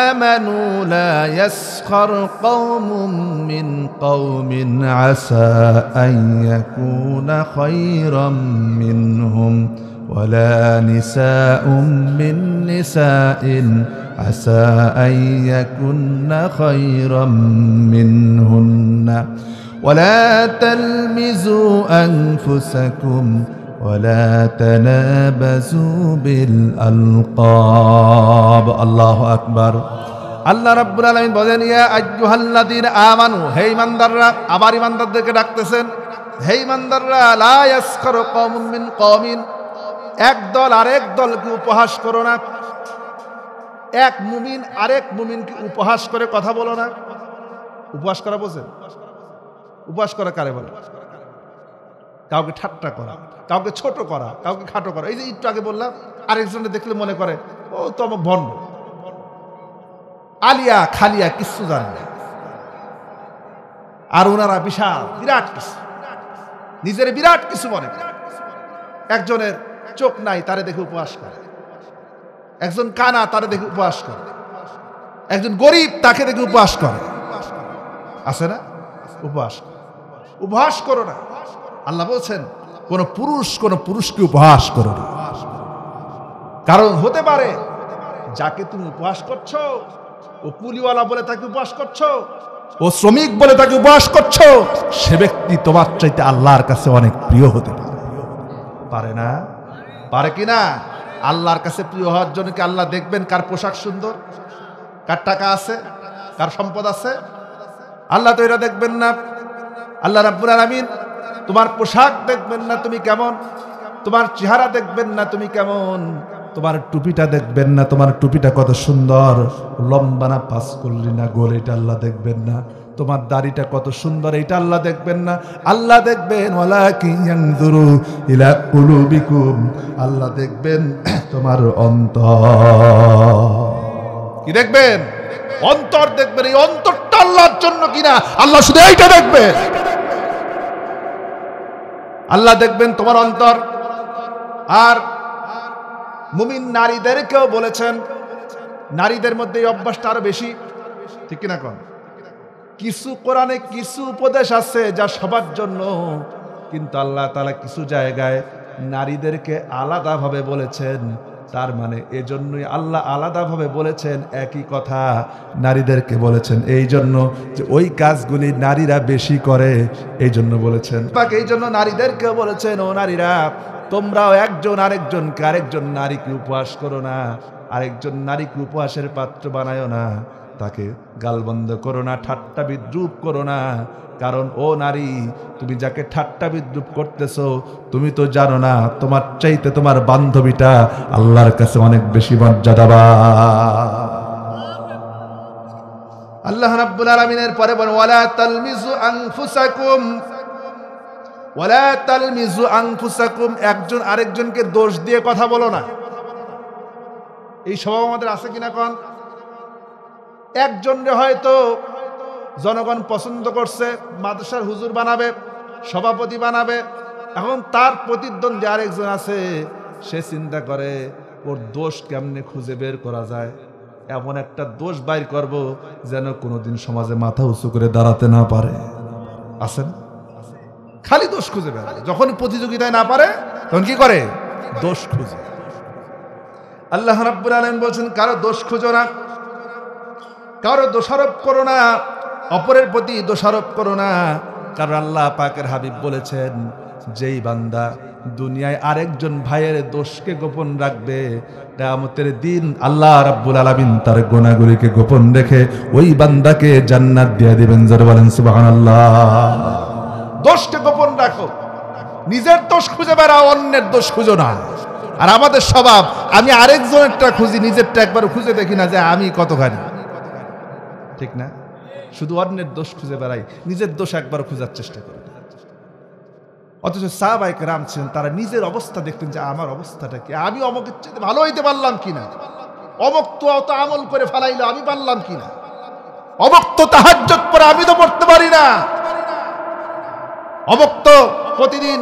আমানু লা ইয়াসখার কওমুম মিন কওমিন আসা আন ইয়াকুনা খায়রাম মিনহুম ওয়ালা নিসাউম মিন নিসাইন আসা আন ইয়াকুনা খায়রাম মিনহুন্না ولا تلمزوا أنفسكم ولا تنابزوا بالألقاب الله أكبر আল্লাহ রাব্বুল আলামিন বলেন, ইয়া আইয়ুহাল্লাযীনা আমানু, হে ঈমানদাররা। আবার ঈমানদারদেরকে ডাকতেছেন, হে ঈমানদাররা, লা ইয়াসখারু কওমুম মিন কওমিন, এক দল আরেক দলকে উপহাস করো না। এক মুমিন আরেক মুমিনকে উপহাস করে কথা বলো না। উপহাস করা বোঝেন? উপহাস করা কারে বলে? কাউকে ঠাট্টা করা, কাউকে ছোট করা, কাউকে খাটো করা। এই যে একটু আগে বললাম, আরেকজনকে দেখলে মনে করে ও তো আমার ভণ্ড, আলিয়া খালিয়া কিচ্ছু জানে না, আর ওনারা বিশাল বিরাট কিছু, নিজের বিরাট কিছু মনে করে। একজনের চোখ নাই, তারে দেখে উপহাস করে। একজন কানা, তারে দেখে উপহাস করে। একজন গরিব, তাকে দেখে উপহাস করে। আছে না? উপহাস। উপহাস করো না। আল্লাহ বলছেন কোন পুরুষকে উপহাস করো না। কারণ হতে পারে যাকে তুমি উপহাস করছো ও কুলিওয়ালা বলে তাকে উপহাস করছো, ও শ্রমিক বলে তাকে উপহাস করছো, সে ব্যক্তি তোমার চাইতে আল্লাহর কাছে অনেক প্রিয় হতে পারে। পারে না? পারে কিনা? আল্লাহর কাছে প্রিয় হওয়ার জন্য কি আল্লাহ দেখবেন কার পোশাক সুন্দর, কার টাকা আছে, কার সম্পদ আছে? আল্লাহ তো এটা দেখবেন না। আল্লাহ রাব্বুল আলামিন তোমার পোশাক দেখবেন না তুমি কেমন, তোমার চেহারা দেখবেন না তুমি কেমন, তোমার টুপিটা দেখবেন না তোমার টুপিটা কত সুন্দর, লম্বা না পাস করলি না গোল, এটা আল্লাহ দেখবেন না। তোমার দাড়িটা কত সুন্দর, এটা আল্লাহ দেখবেন না। আল্লাহ দেখবেন ওয়ালাকিন ইয়ানজুরু ইলা কুলুবিকুম, আল্লাহ দেখবেন তোমার অন্তর। কি দেখবেন? অন্তর দেখবেন। এই অন্তরটা আল্লাহর জন্য কিনা আল্লাহ শুধু এইটা দেখবেন। আল্লাহ দেখবেন তোমার অন্তর। আর মুমিন নারীদেরকেও বলেছেন, নারীদের মধ্যে এই অভ্যাসটা আরো বেশি, ঠিক কিনা কোন? কিছু কোরআনে কিছু উপদেশ আছে যা সবার জন্য, কিন্তু আল্লাহ তাআলা কিছু জায়গায় নারীদেরকে আলাদাভাবে বলেছেন। তার মানে এজন্যই আল্লাহ আলাদাভাবে বলেছেন একই কথা নারীদেরকে বলেছেন, এই জন্য যে ওই কাজগুলি নারীরা বেশি করে, এই জন্য বলেছেন। এই জন্য নারীদেরকে বলেছেন, ও নারীরা তোমরাও একজন আরেকজন নারীকে উপহাস করো না, আরেকজন নারীকে উপহাসের পাত্র বানায়ো না, তাকে গালবন্ধ করো না, ঠাট্টা বিদ্রুপ করো না। কারণ ও নারী, তুমি যাকে ঠাট্টা বিদ্রুপ করতেছো, তুমি তো জানো না তোমার চাইতে তোমার বান্ধবীটা আল্লাহর কাছে অনেক বেশি মর্যাদাবান। আল্লাহ রাব্বুল আলামিনের পরে বলেন ওয়ালা তালমিজু আনফুসাকুম, একজন আরেকজনকে দোষ দিয়ে কথা বলো না। এই স্বভাব আমাদের আছে কিনা কোন? একজনরে হয়তো জনগণ পছন্দ করছে, মাদ্রাসার হুজুর বানাবে, সভাপতি বানাবে, এখন তার প্রতিদ্বন্দ্বী আরেকজন আছে, সে চিন্তা করে ওর দোষ কেমনে খুঁজে বের করা যায়, এমন একটা দোষ বাইর করব যেন কোনোদিন সমাজে মাথা উঁচু করে দাঁড়াতে না পারে। আছেন খালি দোষ খুঁজে বেড়ায়, যখন প্রতিযোগিতায় না পারে তখন কি করে? দোষ খুঁজে। আল্লাহ রাব্বুল আলামিন বলছেন কারো দোষ খুঁজো না, কারো দোষারোপ করো না, অপরের প্রতি দোষারোপ করো না। কারণ আল্লাহ পাকের হাবিব বলেছেন, যেই বান্দা দুনিয়ায় আরেকজন ভাইয়ের দোষকে গোপন রাখবে, কিয়ামতের দিন আল্লাহ রাব্বুল আলামিন তার গুনাহগুলিকে গোপন রেখে ওই বান্দাকে জান্নাত দিয়ে দিবেন। জোরে বলেন সুবহানাল্লাহ। দোষকে গোপন রাখো, নিজের দোষ খুঁজে বেড়াও, অন্যের দোষ খুঁজো না। আর আমাদের স্বভাব, আমি আরেকজনেরটা খুঁজি, নিজেরটা একবার খুঁজে দেখি না যে আমি কতখানি, ঠিক না? শুধু অন্যের দোষ খুঁজে বেড়াই, নিজের দোষ একবার খোঁজার চেষ্টা করি। অথচ সাহাবায়ে কেরাম ছিলেন, তারা নিজের অবস্থা দেখতেন যে আমার অবস্থাটা কি, আমি অমুকের চেয়ে ভালো হইতে পারলাম কিনা, অমুক তো অত আমল করে ফেলাইলো, আমি পারলাম কিনা, অমুক তো তাহাজ্জুদ পড়ে আমি তো পড়তে পারি না, অমুক তো প্রতিদিন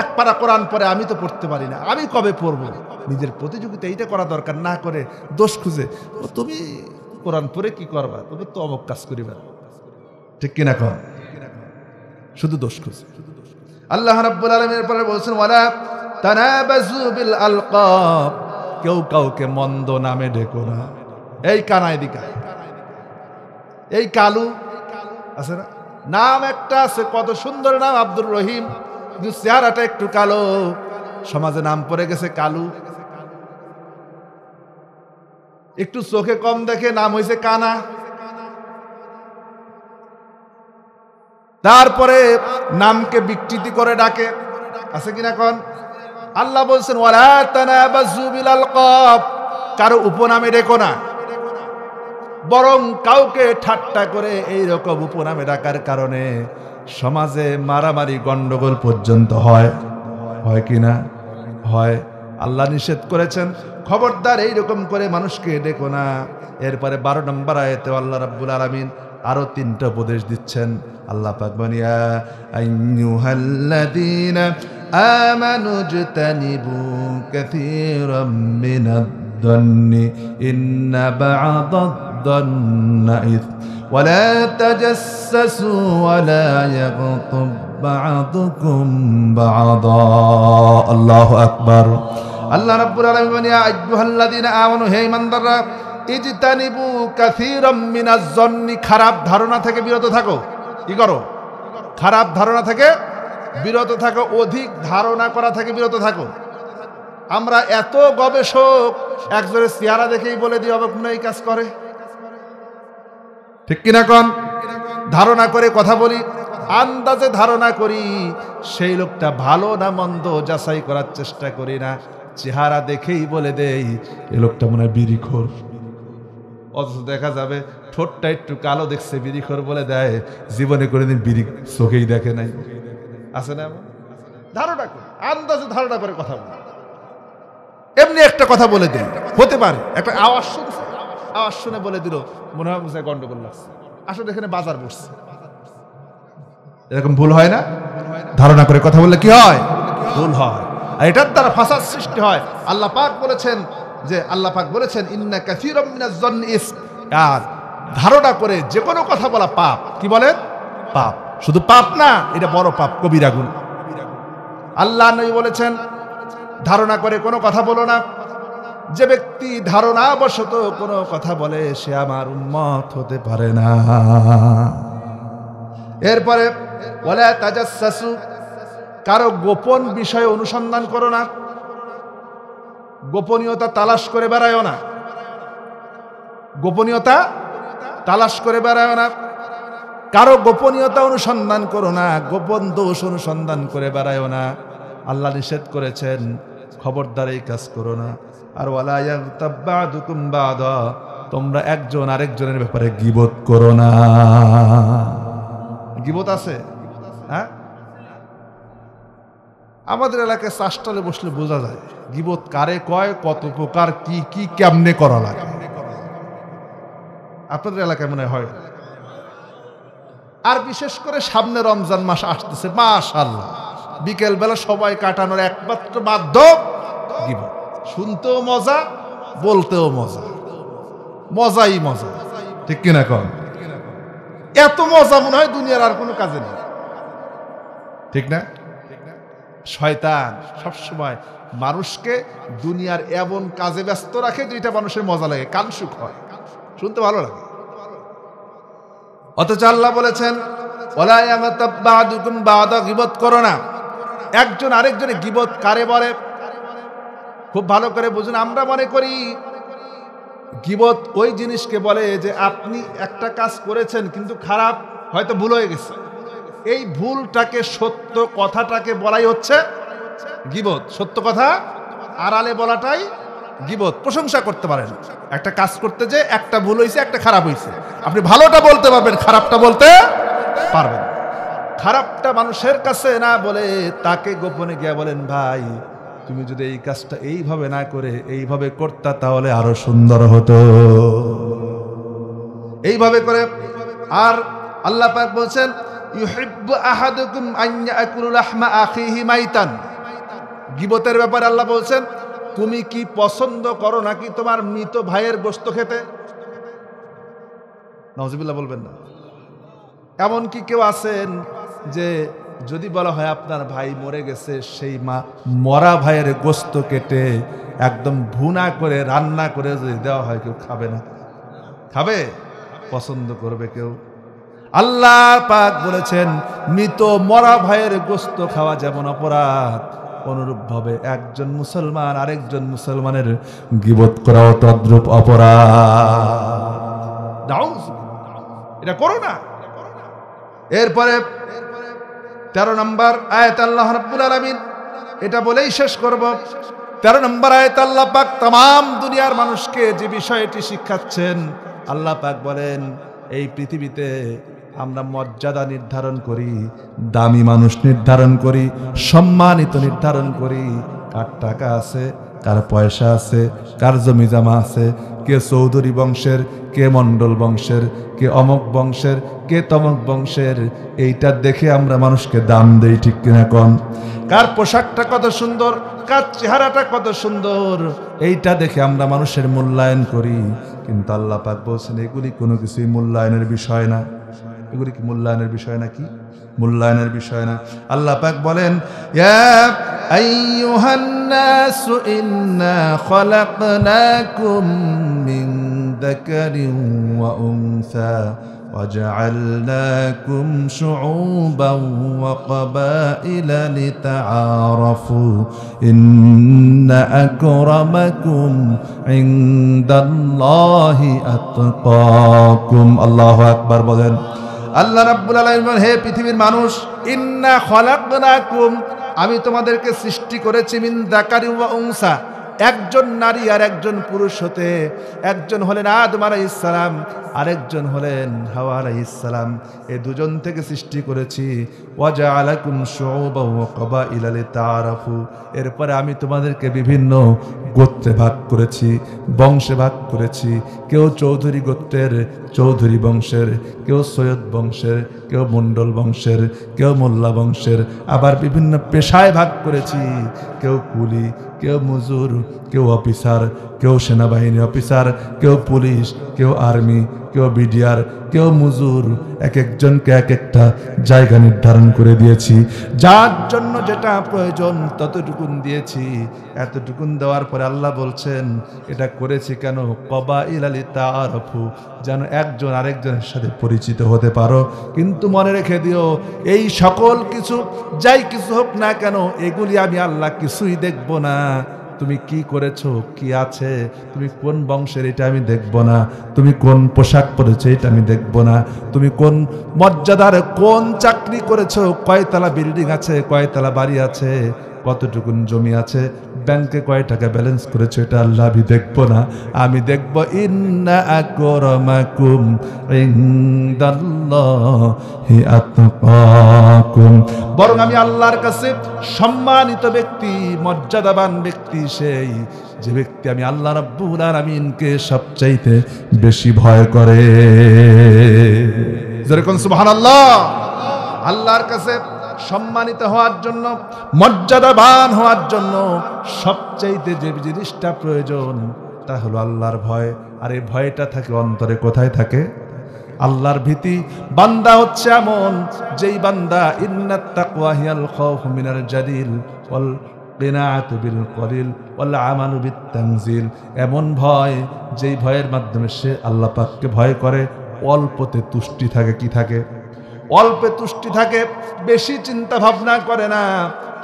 এক পারা কোরআন পড়ে আমি তো পড়তে পারি না, আমি কবে পড়বো। নিজের প্রতিযোগিতা এইটা করা দরকার না করে দোষ খুঁজে, তুমি কোরআন পড়ে কি করবা, তুমি তো অমুক কাজ করিবা, ঠিক কিনা কর? শুধু দোষ খুঁজে। আল্লাহ রাব্বুল আলামিনের পরে বলছেন ওয়ালা তানাবাজু বিল আলকাব, কেউ কাউকে মন্দ নামে ডেকো না। এই কানায় দিকা, এই কালু আছে না, নাম একটা আছে, কত সুন্দর নাম আব্দুর রহিম, কিন্তু চেহারাটা একটু কালো, সমাজে নাম পড়ে গেছে কালু। একটু চোখে কম দেখে নাম হয়েছে কানা। তারপরে নামকে বিকৃতি করে ডাকে, আছে কিনা কোন? আল্লাহ বলছেন ওয়ালা তানাবাজু বিল আলকাব, কারো উপনামে ডেকো না। বরং কাউকে ঠাট্টা করে এই রকম উপনামে ডাকার কারণে সমাজে মারামারি গন্ডগোল পর্যন্ত হয় কিনা? হয়। আল্লাহ নিষেধ করেছেন, খবরদার এইরকম করে মানুষকে ডেকো না। এরপরে 12 নম্বর আয়াতে আল্লাহ রাব্বুল আলামিন আরো 3টা উপদেশ দিচ্ছেন। আল্লাহ পাক বলেন, আইয়ুহাল্লাযীনা আমানু জতানিবু কাসীরাম মিনাদ-দন্নি ইন্না বা'দাদ-দন্নি ইথম ওয়া লা তাজাসসু ওয়া লা ইয়াগতাব বা'দুকুম বা'দা। আল্লাহু আকবার। আল্লাহ রাব্বুল আলামিন বলেন, ইয়া আইয়ুহাল্লাযীনা আমানু, হে ঈমানদাররা, ইজতানিবু কাসীরাম মিনাজ-জন্নি, খারাপ ধারণা থেকে বিরত থাকো। কি করো? খারাপ ধারণা থেকে বিরত থাকো, অধিক ধারণা করা থেকে বিরত থাকো। আমরা এত গবেষক, একজনের চেহারা দেখেই বলে দিই অবাক মনে এই কাজ করে, ঠিক কিনা কোন? ধারণা করে কথা বলি, আন্দাজে ধারণা করি সেই লোকটা ভালো না মন্দ যাচাই করার চেষ্টা করি না, চেহারা দেখেই বলে দেই এই লোকটা মনে হয় বিড়িখোর। অথচ দেখা যাবে ঠোঁটটা একটু কালো দেখছে, বিড়িখোর বলে দেয়, জীবনে কোনোদিন বিড়ি চোখেই দেখে নাই। আছে না এমন? ধারণা করে, আন্দাজে ধারণা করে কথা বলে। এমনি একটা কথা বলে দিল, হতে পারে একটা আওয়াজ শুনছে, আওয়াজ শুনে বলে দিল, মনে হয় বুঝে গন্ডগোল লাগছে, আসলে এখানে বাজার বসছে। এরকম ভুল হয় না? ধারণা করে কথা বললে কি হয়? ভুল হয়, আর এটার দ্বারা ফাসাদ সৃষ্টি হয়। আল্লাহ পাক বলেছেন ইন্না কাসীরাম মিনাজ-জন্নি ইসম, আর ধারণা করে যে কোনো কথা বলা পাপ। কি বলেন? পাপ। শুধু পাপ না, এটা বড় পাপ, কবিরা গুনাহ। আল্লাহ নবী বলেছেন, ধারণা করে কোনো কথা বলো না। যে ব্যক্তি ধারণাবশত কোনো কথা বলে সে আমার উম্মত হতে পারে না। এরপরে ওয়ালা তাজাসসু, কারো গোপন বিষয়ে অনুসন্ধান করো না, গোপনীয়তা তালাশ করে বেড়ায়ও না, গোপনীয়তা তালাশ করে বেড়ায়ও না, কারো গোপনীয়তা অনুসন্ধান করো না, গোপন দোষ অনুসন্ধান করে বেড়ায়ও না। আল্লাহ নিষেধ করেছেন, খবরদার এই কাজ করো না। আর ওয়ালা ইয়াগতাব বা'দুকুম বা'দা, তোমরা একজন আরেকজনের ব্যাপারে গীবত করো না। গীবত আছে? হ্যাঁ, আমাদের এলাকায় চাষটালে বসলে বোঝা যায় গীবত কারে কয়, কত প্রকার, কি কি কেমনে করা লাগে। আপনাদের এলাকায় মনে হয়। আর বিশেষ করে সামনে রমজান মাস আসতেছে, মাশাআল্লাহ, বিকেল বেলা সবাই কাটানোর একমাত্র মাধ্যম গীবত। শুনতেও মজা, বলতেও মজা, মজাই মজা, ঠিক কিনা কন? এত মজা মনে হয় দুনিয়ার আর কোনো কাজে নেই, ঠিক না? শয়তান সবসময় মানুষকে দুনিয়ার এমন কাজে ব্যস্ত রাখে যেটা মানুষের মজা লাগে, কানসুখ হয়, শুনতে ভালো লাগে। অথচ আল্লাহ বলেছেন, ওয়ালা ইয়াগতাব বা'দুকুম বা'দা, গীবত করো না। একজন আরেকজনে গীবত কারে বলে খুব ভালো করে বুঝুন। আমরা মনে করি গীবত ওই জিনিসকে বলে যে আপনি একটা কাজ করেছেন কিন্তু খারাপ, হয়তো ভুল হয়ে গেছে, এই ভুলটাকে, সত্য কথাটাকে বলাই হচ্ছে গীবত। সত্য কথা আড়ালে বলাটাই গীবত। প্রশংসা করতে পারেন, একটা কাজ করতে যে একটা ভুল হয়েছে, একটা খারাপ হয়েছে, আপনি ভালোটা বলতে পারবেন, খারাপটা বলতে পারবেন। খারাপটা মানুষের কাছে না বলে তাকে গোপনে গিয়ে বলেন, ভাই তুমি যদি এই কাজটা এইভাবে না করে এইভাবে করতা তাহলে আরো সুন্দর হতো, এইভাবে করে। আর আল্লাহ পাক বলছেন, ইউহিব্বু আহাদুকুম আন ইয়াকুলা লাহমা আখিহি মাইতান, গীবতের ব্যাপারে আল্লাহ বলছেন, তুমি কি পছন্দ করো নাকি তোমার মৃত ভাইয়ের গোশত খেতে? নাউজুবিল্লাহ বলবেন না। এমন কি কেউ আছেন যে যদি বলা হয় আপনার ভাই মরে গেছে, সেই মরা ভাইয়ের গোশত কেটে একদম ভুনা করে রান্না করে যদি দেওয়া হয়, কেউ খাবে না? খাবে? পছন্দ করবে কেউ? আল্লাহ পাক বলেছেন, মৃত মরা ভাইয়ের গোশত খাওয়া যেমন অপরাধ, অনুরূপ ভাবে একজন মুসলমান আরেকজন মুসলমানের গীবত করাও তদ্রূপ অপরাধ। এটা করো না। এরপরে 13 নম্বর আয়াত আল্লাহ রাব্বুল আলামিন, এটা বলেই শেষ করব। 13 নম্বর আয়াত আল্লাহ পাক তাম দুনিয়ার মানুষকে যে বিষয়টি শিক্ষাচ্ছেন আল্লাহ পাক বলেন এই পৃথিবীতে আমরা মর্যাদা নির্ধারণ করি, দামি মানুষ নির্ধারণ করি, সম্মানিত নির্ধারণ করি। কার টাকা আছে, কার পয়সা আছে, কার জমি জমা আছে, কে চৌধুরী বংশের, কে মণ্ডল বংশের, কে অমক বংশের, কে তমক বংশের, এইটা দেখে আমরা মানুষকে দাম দেই, ঠিক কিনা কোন? কার পোশাকটা কত সুন্দর, কার চেহারাটা কত সুন্দর, এইটা দেখে আমরা মানুষের মূল্যায়ন করি। কিন্তু আল্লাহ পাক বলছেন এগুলি কোনো কিছুই মূল্যায়নের বিষয় না। এগুলি কি মূল্যায়নের বিষয় নাকি? মূল্যায়নের বিষয় না। আল্লাহ পাক বলেন ইয়া আইয়ুহান নাসু ইন্না খলাকনাকুম মিন যাকারিন ওয়া উনসা وجعلناكم شعوبا وقبائل لتعارفوا إن أكرمكم عند الله أتقاكم الله أكبر বলেন আল্লাহ রাব্বুল আলামিন হে পৃথিবীর মানুষ ইন্না খলাকনাকুম আমি তোমাদেরকে সৃষ্টি করেছি মিন যাকারি ওয়া উনসা একজন নারী আর একজন পুরুষ হতে একজন হলেন আদম আলাইহিস সালাম আরেকজন হলেন হাওয়া আলাইহিস সালাম এই দুজন থেকে সৃষ্টি করেছি ওয়া জাআলাকুম শুউবা ওয়া কাবাইলা লিতাআরাফু এরপরে আমি তোমাদেরকে বিভিন্ন গোত্রে ভাগ করেছি বংশে ভাগ করেছি কেউ চৌধুরী গোত্রের চৌধুরী বংশের কেউ সৈয়দ বংশের কেউ মণ্ডল বংশের কেউ মোল্লা বংশের আবার বিভিন্ন পেশায় ভাগ করেছি কেউ কুলি কেউ মজুর কেউ অফিসার কেউ সেনাবাহিনী অফিসার কেউ পুলিশ কেউ আর্মি কেউ বিডিআর কেউ মজুর এক একজনকে এক একটা জায়গা নির্ধারণ করে দিয়েছি যার জন্য যেটা প্রয়োজন ততটুকুন দিয়েছি এতটুকুন দেওয়ার পরে আল্লাহ বলছেন এটা করেছি কেন কবাইলা লিতাআরাফু যেন একজন আরেকজনের সাথে পরিচিত হতে পারো কিন্তু মনে রেখে দিও এই সকল কিছু যাই কিছু হোক না কেন এগুলি আমি আল্লাহ কিছুই দেখব না তুমি কি করেছো কি আছে তুমি কোন বংশের এটা আমি দেখব না তুমি কোন পোশাক পরেছো এটা আমি দেখব না তুমি কোন মর্যাদার কোন চাকরি করেছো কয়তলা বিল্ডিং আছে কয়তলা বাড়ি আছে কতটুকুন জমি আছে ব্যাংকে কয় টাকা ব্যালেন্স করেছো এটা আল্লাহ আমি দেখব না আমি দেখব ইন্না আকরামাকুম ইনদাল্লাহি আতকাকুম বরং আমি আল্লাহর কাছে সম্মানিত ব্যক্তি মর্যাদাবান ব্যক্তি সেই যে ব্যক্তি আমি আল্লাহ রাব্বুল আলামিনকে সবচাইতে বেশি ভয় করে যেরকম সুবহানাল্লাহ আল্লাহর কাছে সম্মানিত হওয়ার জন্য মর্যাদাবান হওয়ার জন্য সবচাইতে যে জিনিসটা প্রয়োজন তা হলো আল্লাহর ভয় আর এই ভয়টা থাকে অন্তরে কোথায় থাকে আল্লাহর ভীতি বান্দা হচ্ছে এমন যেই বান্দা ইন্নাত তাকওয়া হিয়াল খাউফু মিনাল জালিল ওয়াল কিনাআতু বিল কলিল ওয়াল আমালু বিত তানজিল এমন ভয় যেই ভয়ের মাধ্যমে সে আল্লাহ পাককে ভয় করে অল্পতে তুষ্টি থাকে কি থাকে অল্পে তুষ্টি থাকে বেশি চিন্তা ভাবনা করে না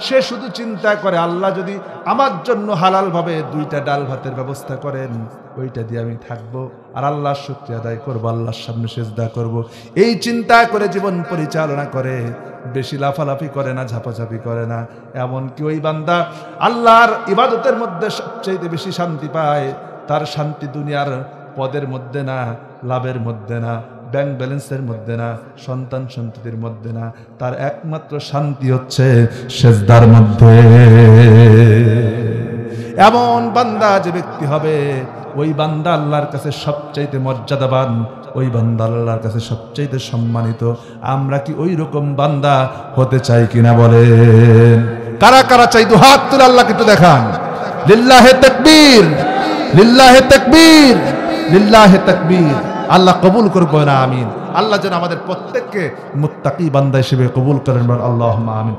সে শুধু চিন্তা করে আল্লাহ যদি আমার জন্য হালাল ভাবে দুইটা ডাল ভাতের ব্যবস্থা করেন ওইটা দিয়ে আমি থাকবো আর আল্লাহর শুকরিয়া আদায় করবো আল্লাহর সামনে সিজদা করব এই চিন্তা করে জীবন পরিচালনা করে বেশি লাফালাফি করে না ঝাপাঝাপি করে না এমনকি ওই বান্দা আল্লাহর ইবাদতের মধ্যে সবচেয়ে বেশি শান্তি পায় তার শান্তি দুনিয়ার পদের মধ্যে না লাভের মধ্যে না ব্যাংক ব্যালেন্সের মধ্যে না সন্তান সন্ততির মধ্যে না তার একমাত্র শান্তি হচ্ছে সিজদার মধ্যে এমন বান্দা যে ব্যক্তি হবে ওই বান্দা আল্লাহর কাছে সবচাইতে মর্যাদাবান ওই বান্দা আল্লাহর কাছে সবচাইতে সম্মানিত আমরা কি ওই রকম বান্দা হতে চাই কিনা বলেন কারা কারা চাই দু হাত তুলে আল্লাহকে একটু দেখান লিল্লাহে তাকবীর লিল্লাহে তাকবীর লিল্লাহে তাকবীর আল্লাহ কবুল করবো না আমিন আল্লাহ যেন আমাদের প্রত্যেককে মুত্তাকি বান্দা হিসেবে কবুল করেন আল্লাহুম্মা আমিন।